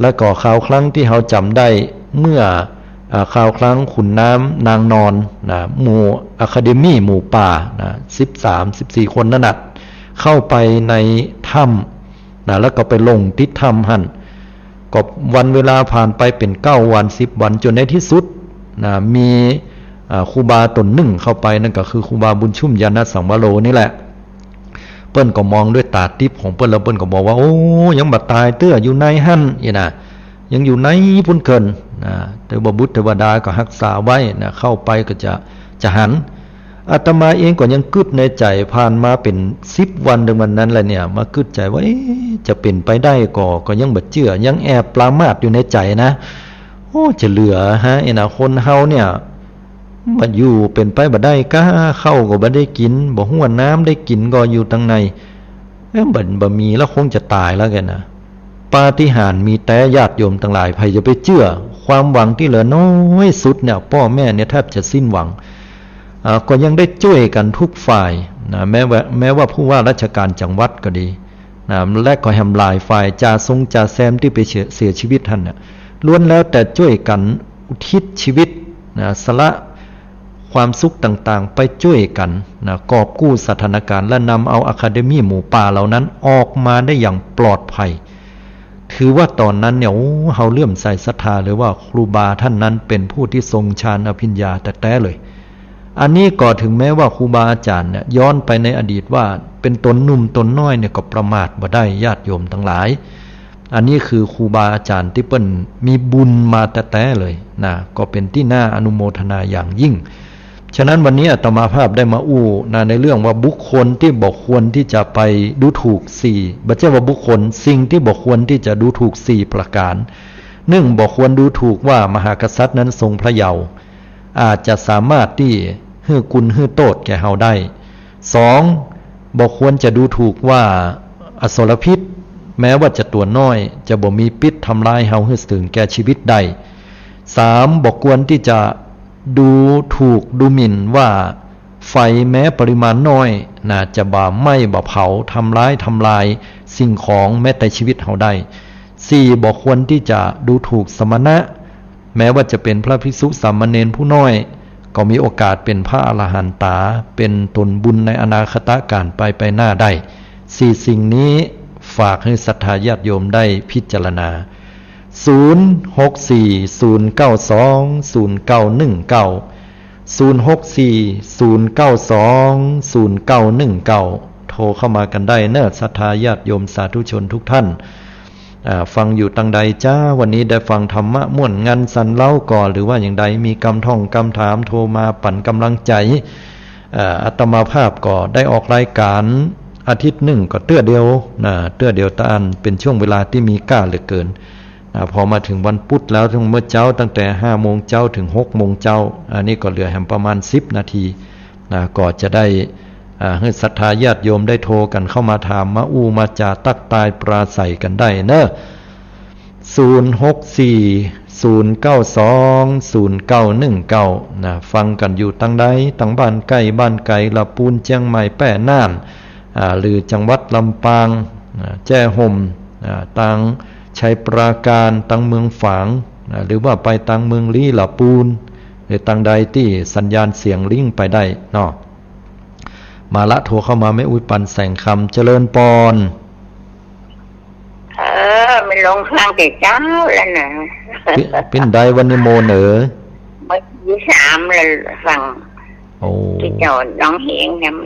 และก็ข่าวครั้งที่เราจำได้เมื่อข่าวครั้งขุนน้ำนางนอนนะหมู่อะคาเดมี่หมู่ป่านะ13-14 คนนั่นน่ะเข้าไปในถ้ำนะแล้วก็ไปลงติดถ้ำหั่นก็วันเวลาผ่านไปเป็น9 วัน10 วันจนในที่สุดนะมีครูบาตนหนึ่งเข้าไปนั่นก็คือครูบาบุญชุ่มยานะสังวโรนี่แหละเปิ้นก็มองด้วยตาทิพย์ของเปิ้นแล้วเปิ้นก็บอกว่าโอ้ยังบ่ตายเตื้ออยู่ในหั่นอีน่ะยังอยู่ในพุ่นเกินนะแต่ว่าบุตรเทวดาก็รักษาไว้นะเข้าไปก็จะหันอาตมาเองก็ยังกึดในใจผ่านมาเป็น10 วันถึงวันนั้นแหละเนี่ยมากึดใจว่าจะเป็นไปได้ก็ยังบ่เชื่อยังแอบปรามาสอยู่ในใจนะโอ้จะเหลือฮะไอ้น่ะคนเฮาเนี่ยมันอยู่เป็นไปบ่ได้ก้าเข้าก็บ่ได้กินบ่ฮ้วนน้ำได้กินก็อยู่ทางในบ่มีแล้วคงจะตายแล้วแกนะปาฏิหาริย์มีแต่ญาติโยมทั้งหลายใครจะไปเชื่อความหวังที่เหลือน้อยสุดเนี่ยพ่อแม่เนี่ยแทบจะสิ้นหวังก็ยังได้ช่วยกันทุกฝ่ายนะแม้ว่าผู้ว่าราชการจังหวัดก็ดีนะและก็แฮมลายฝ่ายจ่าแซมที่ไปเสียชีวิตท่านเนี่ยล้วนแล้วแต่ช่วยกันอุทิศชีวิตนะสละความสุขต่างๆไปช่วยกันนะกอบกู้สถานการณ์และนำเอาอะคาเดมี่หมู่ป่าเหล่านั้นออกมาได้อย่างปลอดภัยถือว่าตอนนั้นเนี่ยเฮาเลื่อมใสศรัทธาเลยว่าครูบาท่านนั้นเป็นผู้ที่ทรงฌานอภิญญาแต่เลยอันนี้ก็ถึงแม้ว่าครูบาอาจารย์เนี่ยย้อนไปในอดีตว่าเป็นตนหนุ่มตนน้อยเนี่ยก็ประมาทบ่ได้ญาติโยมทั้งหลายอันนี้คือครูบาอาจารย์ที่เปิ้นมีบุญมาแต่เลยนะก็เป็นที่น่าอนุโมทนาอย่างยิ่งฉะนั้นวันนี้อาตมาภาพได้มาอู้นะในเรื่องว่าบุคคลที่บอกควรที่จะไปดูถูก4บ่ใช่ว่าบุคคลสิ่งที่บอกควรที่จะดูถูก4ประการ1บอกควรดูถูกว่ามหากษัตริย์นั้นทรงพระเยาว์อาจจะสามารถที่ฮื้อกุลฮื้อโทษแก่เฮาได้2บอกควรจะดูถูกว่าอสรพิษแม้ว่าจะตัวน้อยจะบ่มีพิษทำลายเฮาให้ถึงแก่ชีวิตได้3บอกควรที่จะดูถูกดูหมิ่นว่าไฟแม้ปริมาณน้อยน่าจะบ่ไหม้บ่เผาทำลายสิ่งของแม้แต่ชีวิตเฮาได้4บอกควรที่จะดูถูกสมณะแม้ว่าจะเป็นพระภิกษุสามเณรผู้น้อยก็มีโอกาสเป็นพระอรหันตาเป็นตนบุญในอนาคตการไปหน้าได้4สิ่งนี้ฝากให้ศรัทธาญาติโยมได้พิจารณา064-092-0919 โทรเข้ามากันได้เนอะศรัทธาญาติโยมสาธุชนทุกท่านฟังอยู่ตังใดจ้าวันนี้ได้ฟังธรรมะม่วนงันสันเล่าก่อนหรือว่าอย่างใดมีคำท่องคำถามโทรมาปั่นกำลังใจอาตมาภาพก็ได้ออกรายการอาทิตย์หนึ่งก็เตื้อเดียวตาอันเป็นช่วงเวลาที่มีก้าเหลือเกินพอมาถึงวันพุธแล้วทั้งเมื่อเจ้าตั้งแต่5 โมงเจ้าถึง6 โมงเจ้าอันนี้ก็เหลือแห่งประมาณ10 นาทีก็จะได้ให้ศรัทธาญาติโยมได้โทรกันเข้ามาถามมาอู้มาจาตักตายปราศัยกันได้เนอะ064-092-0919ฟังกันอยู่ตั้งใดตั้งบ้านใกล้บ้านไกลละปูนเชียงใหม่แป้น่านหรือจังหวัดลำปางแจ้ห่มตังชัยปราการตังเมืองฝางหรือว่าไปตังเมืองลี้ละปูนหรือตังใดที่สัญญาณเสียงลิงก์ไปได้เนาะมาละโทรเข้ามาไม่อุ้ยปันแสงคำเจริญปอนมันลงฟังแต่เจ้าแล้วนะเป็นใดวันนี้โมเหนอวันที่3เลยฟังที่เจ้าร้องเพลงเนี่ยมัน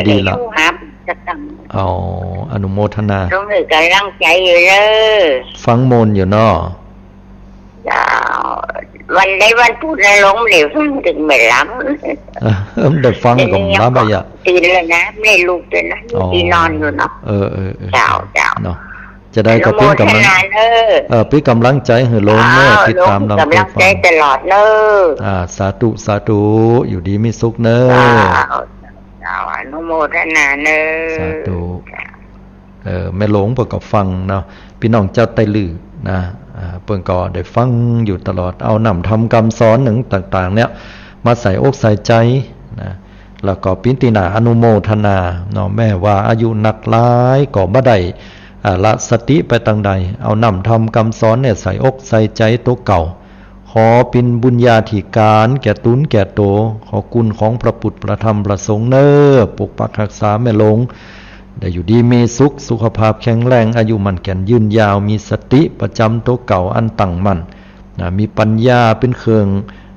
ดีละครับจะตั้งอนุโมทนาต้องถือกำลังใจอยู่เลยฟังโมนอยู่เนาะวันใดวันพูดแล้วลงเหลวฟังถึงไม่รับเด็กฟังก็มาบ่อยตีเลยนะไม่ลูกเลยนะตีนอนอยู่เนาะเจ้าเนาะจะได้ก็เป็นกำลังเป็นกำลังใจให้ลงเนอะติดตามกำลังใจตลอดเนอะสาธุอยู่ดีมีสุขเนอะอนุโมทนาเนอะสาธุ แม่หลวงเพิ่นก็ฟังเนาะพี่น้องเจ้าไตลือนะเพิ่นก็ได้ฟังอยู่ตลอดเอานำทำคำสอนหนึ่งต่างๆเนี่ยมาใส่อกใส่ใจนะแล้วก็ปิตินาอนุโมทนาเนาะแม่ว่าอายุหนักหลายก็บ่ได้ละสติไปทางใดเอานำทำคำสอนเนี่ยใส่อกใส่ใจตัวเก่าขอเป็นบุญญาธิการแก่ตุนแก่โตขอคุณของพระพุทธพระธรรมพระสงฆ์เน้อปกปักรักษาแม่หลวงได้อยู่ดีมีสุขภาพแข็งแรงอายุมันแก่นยืนยาวมีสติประจำตัวเก่าอันตั้งมั่นมีปัญญาเป็นเครื่อง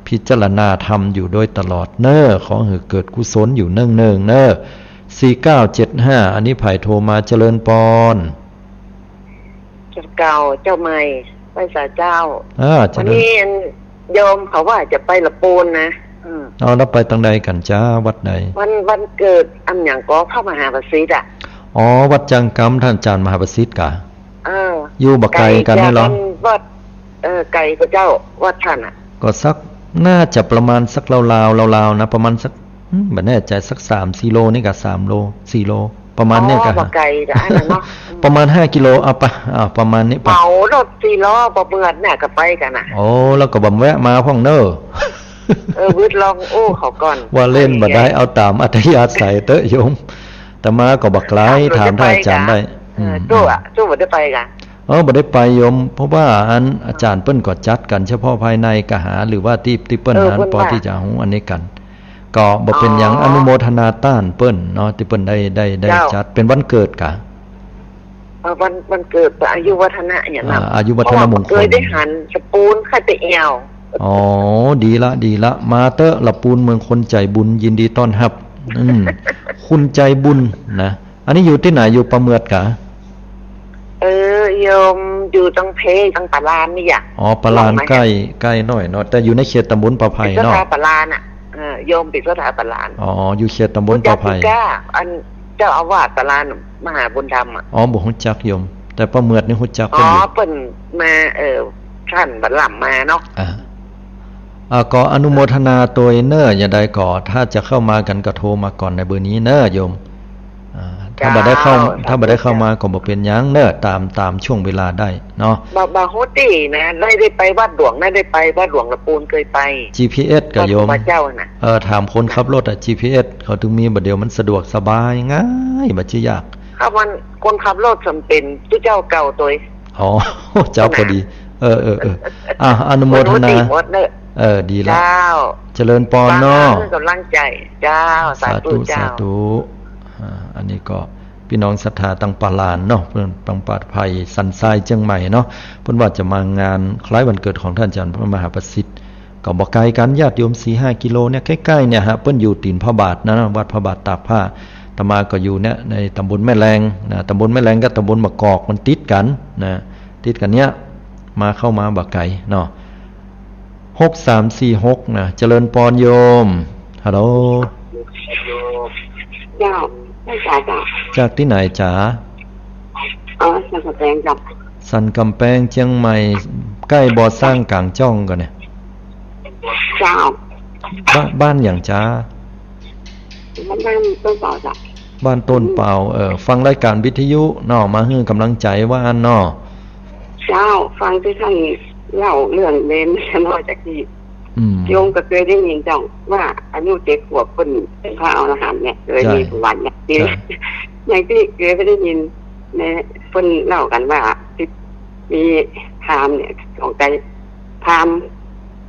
พิจารณาธรรมอยู่โดยตลอดเน้อขอให้เกิดกุศลอยู่เนื่องๆเน้อ4975อันนี้ไผ่โทรมาเจริญปอนเก่าเจ้าใหม่ไปสาเจ้าวันนี้โยมเขาว่าจะไปละปูนนะเอาแล้วไปทางใดกันจ้าวัดไหนวันเกิดอันอย่างก็เข้ามหาประสิทธิ์วัดจังกำท่านอาจารย์มหาประสิทธิ์กะอยู่บักไกลกันไหมหรอวัดไกลก็เจ้าวัดท่านก็สักน่าจะประมาณสักราวๆนะประมาณสักไม่แน่ใจสัก3-4 โลนี่กับ3 โล 4 โลประมาณนี้กันไกลจ้ะเนาะประมาณ5 กิโลเอาปะประมาณนี้เมารถ4 ล้อบ่เบื่อเนี่ยก็ไปกันแล้วก็บ่แวะมาพ่องเน้อวิทย์ลองเขาก่อนว่าเล่นบ่ได้เอาตามอัธยาศัยเตอะโยมแต่มาก็บักหลายถามท่านอาจารย์ได้จู่บ่ได้ไปกันบ่ได้ไปโยมเพราะว่าอาจารย์เปิ้นก็จัดกันเฉพาะภายในกหาหรือว่าที่เปิ้นนั้นพอที่จะฮู้อันนี้กันก็บ่เป็นหยังอนุโมทนาต้านเปิ้นเนาะที่เปิ้นได้จัดเป็นวันเกิดกะวันเกิดอายุวัฒนะอย่างนั้นอายุวัฒนมงคลเคยได้หันสปูนข้าแต่เอวดีละมาเตอะละปูนเมืองคนใจบุญยินดีต้อนรับคุณใจบุญนะอันนี้อยู่ที่ไหนอยู่ประเมือดกะโยมอยู่ตรงเพตรงปะลานนี่ปะลานใกล้หน่อยเนาะแต่อยู่ในเขตตำบลประไพเนาะปะลานโยมปิดสถาปะลานอยู่เขตตำบลประไพอันเจ้าอาวาสปะลานมหาบุญธรรมบ่ฮู้จักโยมแต่ประเมือดนี่ฮู้จักเพิ่นอยู่เพิ่นมาท่านบัดล่ำมาเนาะก็อนุโมทนาตัวเนออย่าได้ก่อถ้าจะเข้ามากันก็โทรมาก่อนในเบอร์นี้เนอโยมถ้าบ่ได้เข้ามาก็บ่เป็นหยังเนอตามช่วงเวลาได้เนาะบ่ฮู้ตินะได้ไปวัดหลวงได้ไปวัดหลวงละปูนเคยไป GPS ก็โยมเจ้าน่ะถามคนขับรถGPS เขาถึงมีบัดเดียวมันสะดวกสบายง่ายบ่สิยากครับมันคนขับรถจำเป็นผู้เจ้าเก่าตัวเจ้าพอดีอนุโมทนาดีแล้วเจริญปอนเนาะกำลังใจเจ้าสาธุอันนี้ก็พี่น้องศรัทธาตังปาลานเนาะเพิ่นปังปาดภัยสันทรายเชียงใหม่เนาะเพิ่นว่าจะมางานคล้ายวันเกิดของท่านอาจารย์พระมหาประสิทธิ์ก็บ่ไกลกันญาติโยม 4-5 กิโลเนี่ยใกล้ๆเนี่ยฮะเพิ่นอยู่ตีนพระบาทนะวัดพระบาทตากผ้าอาตมาก็อยู่เนี่ยในตำบลแม่แรงนะตำบลแม่แรงกับตำบลมะกอกมันติดกันนะติดกันเนี้ยมาเข้ามาบ่ไกลเนาะ6346นะเจริญปอนโยมฮัลโหลเจ้าจากที่ไหนจ๋าสันกำแพงจ้ะสันกำแพงเชียงใหม่ใกล้บ่อสร้างกลางจ้องกันเนี่ยเจ้าบ้านอย่างจ๋าบ้านต้นเปล่าจ้ะบ้านต้นเปล่าฟังรายการวิทยุเนาะมาให้กำลังใจว่าอันเนาะเจ้าฟังที่ท่านเล่าเรื่องเบนน้อยจากที่โยมก็เคยได้ยินจังว่าอายุ7 ขวบเพิ่นเป็นพระอรหันต์เนี่ยเคยมีประวัติอย่างที่เคยได้ยินในเพิ่นเล่ากันว่ามีพราหมณ์เนี่ยของใจพราหมณ์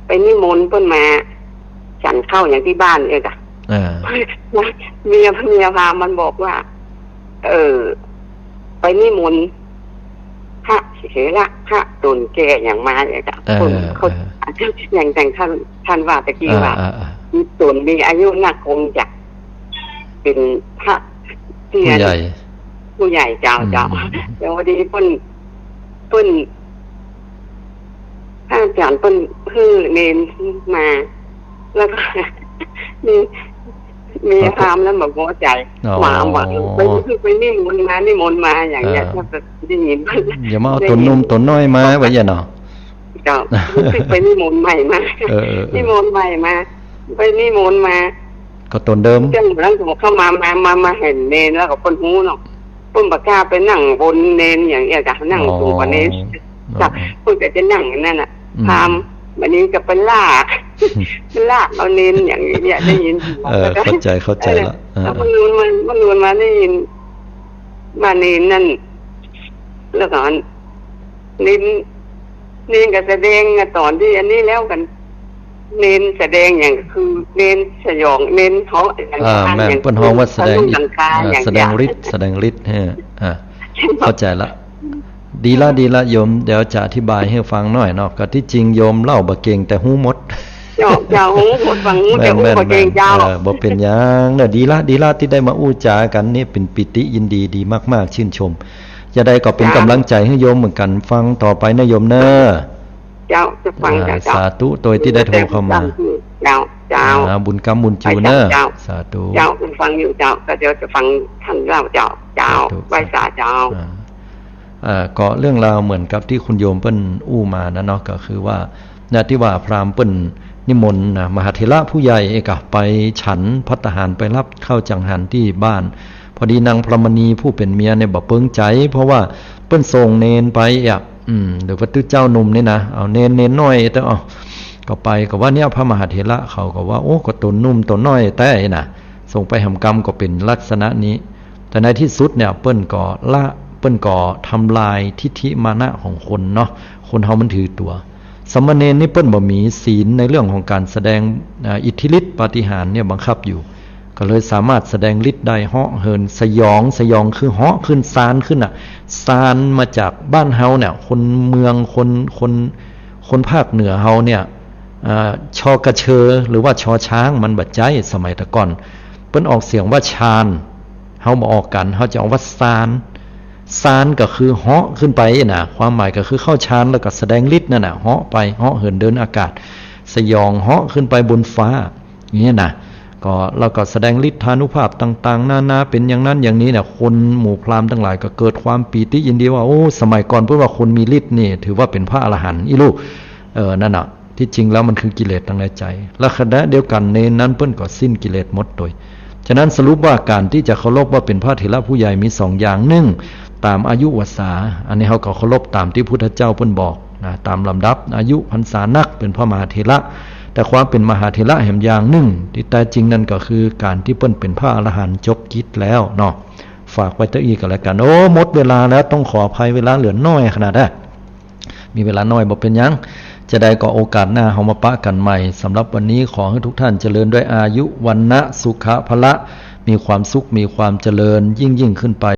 ไปนิมนต์เพิ่นมาฉันเข้าอย่างที่บ้านเลยจ้ะเมียพราหมณ์มันบอกว่าไปนิมนต์พระเถระพระตนแก่อย่างมาเนี่ยจ้ะคนเขาอย่างแต่งท่านว่าตะกี้ว่าตนมีอายุนักคงจะเป็นพระผู้ใหญ่เจ้าแล้ววันนี้เพิ่นอาจารย์เพิ่นเนนมาแล้วก็มีพราหมณ์แล้วบอกว่าใจหมาว่าไปนี่มนมาอย่างเงี้ยถ้าได้ยินอย่ามาเอาต้นนุ่มต้นน้อยมาไว้อย่าเนาะเจ้าไปนิมนต์ใหม่มานิมนต์ใหม่มาไปนิมนต์มาก็ต้นเดิมจังหลังเข้ามาเห็นเนนแล้วก็คนหูเนาะ ปุ่นปากกาไปนั่งบนเนนอย่างเงี้ยจ้ะนั่งตรงบนเนนจ้ะปุ่นก็จะนั่งอย่างนั้นน่ะพามวันนี้ก็เป็นลากเอาเนนอย่างเงี้ยได้ยินเข้าใจแล้วมันนูนมาได้ยินมาเนนนั่นแล้วก่อนเนนก็แสดงตอนที่อันนี้แล้วกันเน้นแสดงอย่างคือเน้นสยองเน้นเขาแม่เปิ้นฮ้องว่าแสดงแสดงฤทธิ์เข้าใจละดีละโยมเดี๋ยวจะอธิบายให้ฟังหน่อยเนาะก็ที่จริงโยมเล่าบ่เก่งแต่ฮู้หมดเจ้าฮู้หมดฟังแต่ฮู้บ่เก่งเจ้าบ่เป็นหยังเด้อดีละที่ได้มาอู้จากันนี่เป็นปิติยินดีดีมากๆชื่นชมจะได้ก็เป็นกำลังใจให้โยมเหมือนกันฟังต่อไปนะโยมเด้อเจ้าจะฟังเจ้าสาธุโดยที่ได้โทรเข้ามาเจ้าบุญกรรมบุญจูเนอะสาธุเจ้าคุณฟังอยู่เจ้าก็เดี๋ยวจะฟังท่านเล่าเจ้าไว้สาเจ้าก็เรื่องราวเหมือนกับที่คุณโยมเปิ้นอู้มานะเนาะก็คือว่าที่ว่าพราหมณ์เปิ้นนิมนต์มหาเถระผู้ใหญ่ก็ไปฉันภัตตาหารไปรับข้าวจังหันที่บ้านพอดีนางพรหมณีผู้เป็นเมียเนี่ยบ่เปิ้งใจเพราะว่าเปิ้นส่งเนนไปเดี๋ยวพระตื้อเจ้าหนุ่มนี่นะเอาเนนน้อยแต่ก็ไปก็ว่าเนี่ยพระมหาเถระเขาก็ว่าโอ้ก็ตัวนุ่มตัวน้อยแต่น่ะส่งไปทำกรรมก็เป็นลักษณะนี้แต่ในที่สุดเนี่ยเปิ้นก็ทำลายทิฏฐิมานะของคนเนาะคนเฮามันถือตัวสมณเณรนี่เปิ้นบ่มีศีลในเรื่องของการแสดงอิทธิฤทธิปาฏิหาริย์เนี่ยบังคับอยู่ก็เลยสามารถแสดงฤทธิ์ได้เหาะเหินสยองคือเหาะขึ้นซานขึ้นซานมาจากบ้านเฮาเนี่ยคนเมืองคนภาคเหนือเฮาเนี่ยชอกระเชอหรือว่าชอช้างมันบัดใจสมัยตะก่อนเปิ้นออกเสียงว่าชานเฮาบ่ออกกันเฮาจะเอาว่าซานก็คือเหาะขึ้นไปน่ะความหมายก็คือเข้าฌานแล้วก็แสดงฤทธิ์นั่นน่ะเหาะไปเหาะเหินเดินอากาศสยองเหาะขึ้นไปบนฟ้าอย่างนี้น่ะก็เราก็แสดงฤทธานุภาพต่างๆนานาเป็นอย่างนั้นอย่างนี้เนี่ยคนหมู่พราหมณ์ทั้งหลายก็เกิดความปีติยินดีว่าโอ้สมัยก่อนเพิ่นว่าคนมีฤทธิ์นี่ถือว่าเป็นพระอรหันต์อีลูกนั่นน่ะที่จริงแล้วมันคือกิเลสในใจและขณะเดียวกันเนนั้นเพิ่นก็สิ้นกิเลสหมดโดยฉะนั้นสรุปว่าการที่จะเคารพว่าเป็นพระเถระผู้ใหญ่มี2อย่าง1ตามอายุวสาอันนี้เฮาก็เคารพตามที่พุทธเจ้าเพิ่นบอกนะตามลำดับอายุพรรษานักเป็นพระมหาเถระแต่ความเป็นมหาเถระแห่งอย่างหนึ่งที่แท้จริงนั่นก็คือการที่เปิ้นเป็นพระอรหันต์จบกิจแล้วเนาะฝากไว้ตะอีกกันแล้วกันโอ้หมดเวลาแล้วต้องขออภัยเวลาเหลือน้อยขนาดนั้นมีเวลาน้อยบ่เป็นหยังจะได้ก็โอกาสหน้าเฮามาปะกันใหม่สำหรับวันนี้ขอให้ทุกท่านเจริญด้วยอายุวันนะสุขะพละมีความสุขมีความเจริญยิ่งขึ้นไป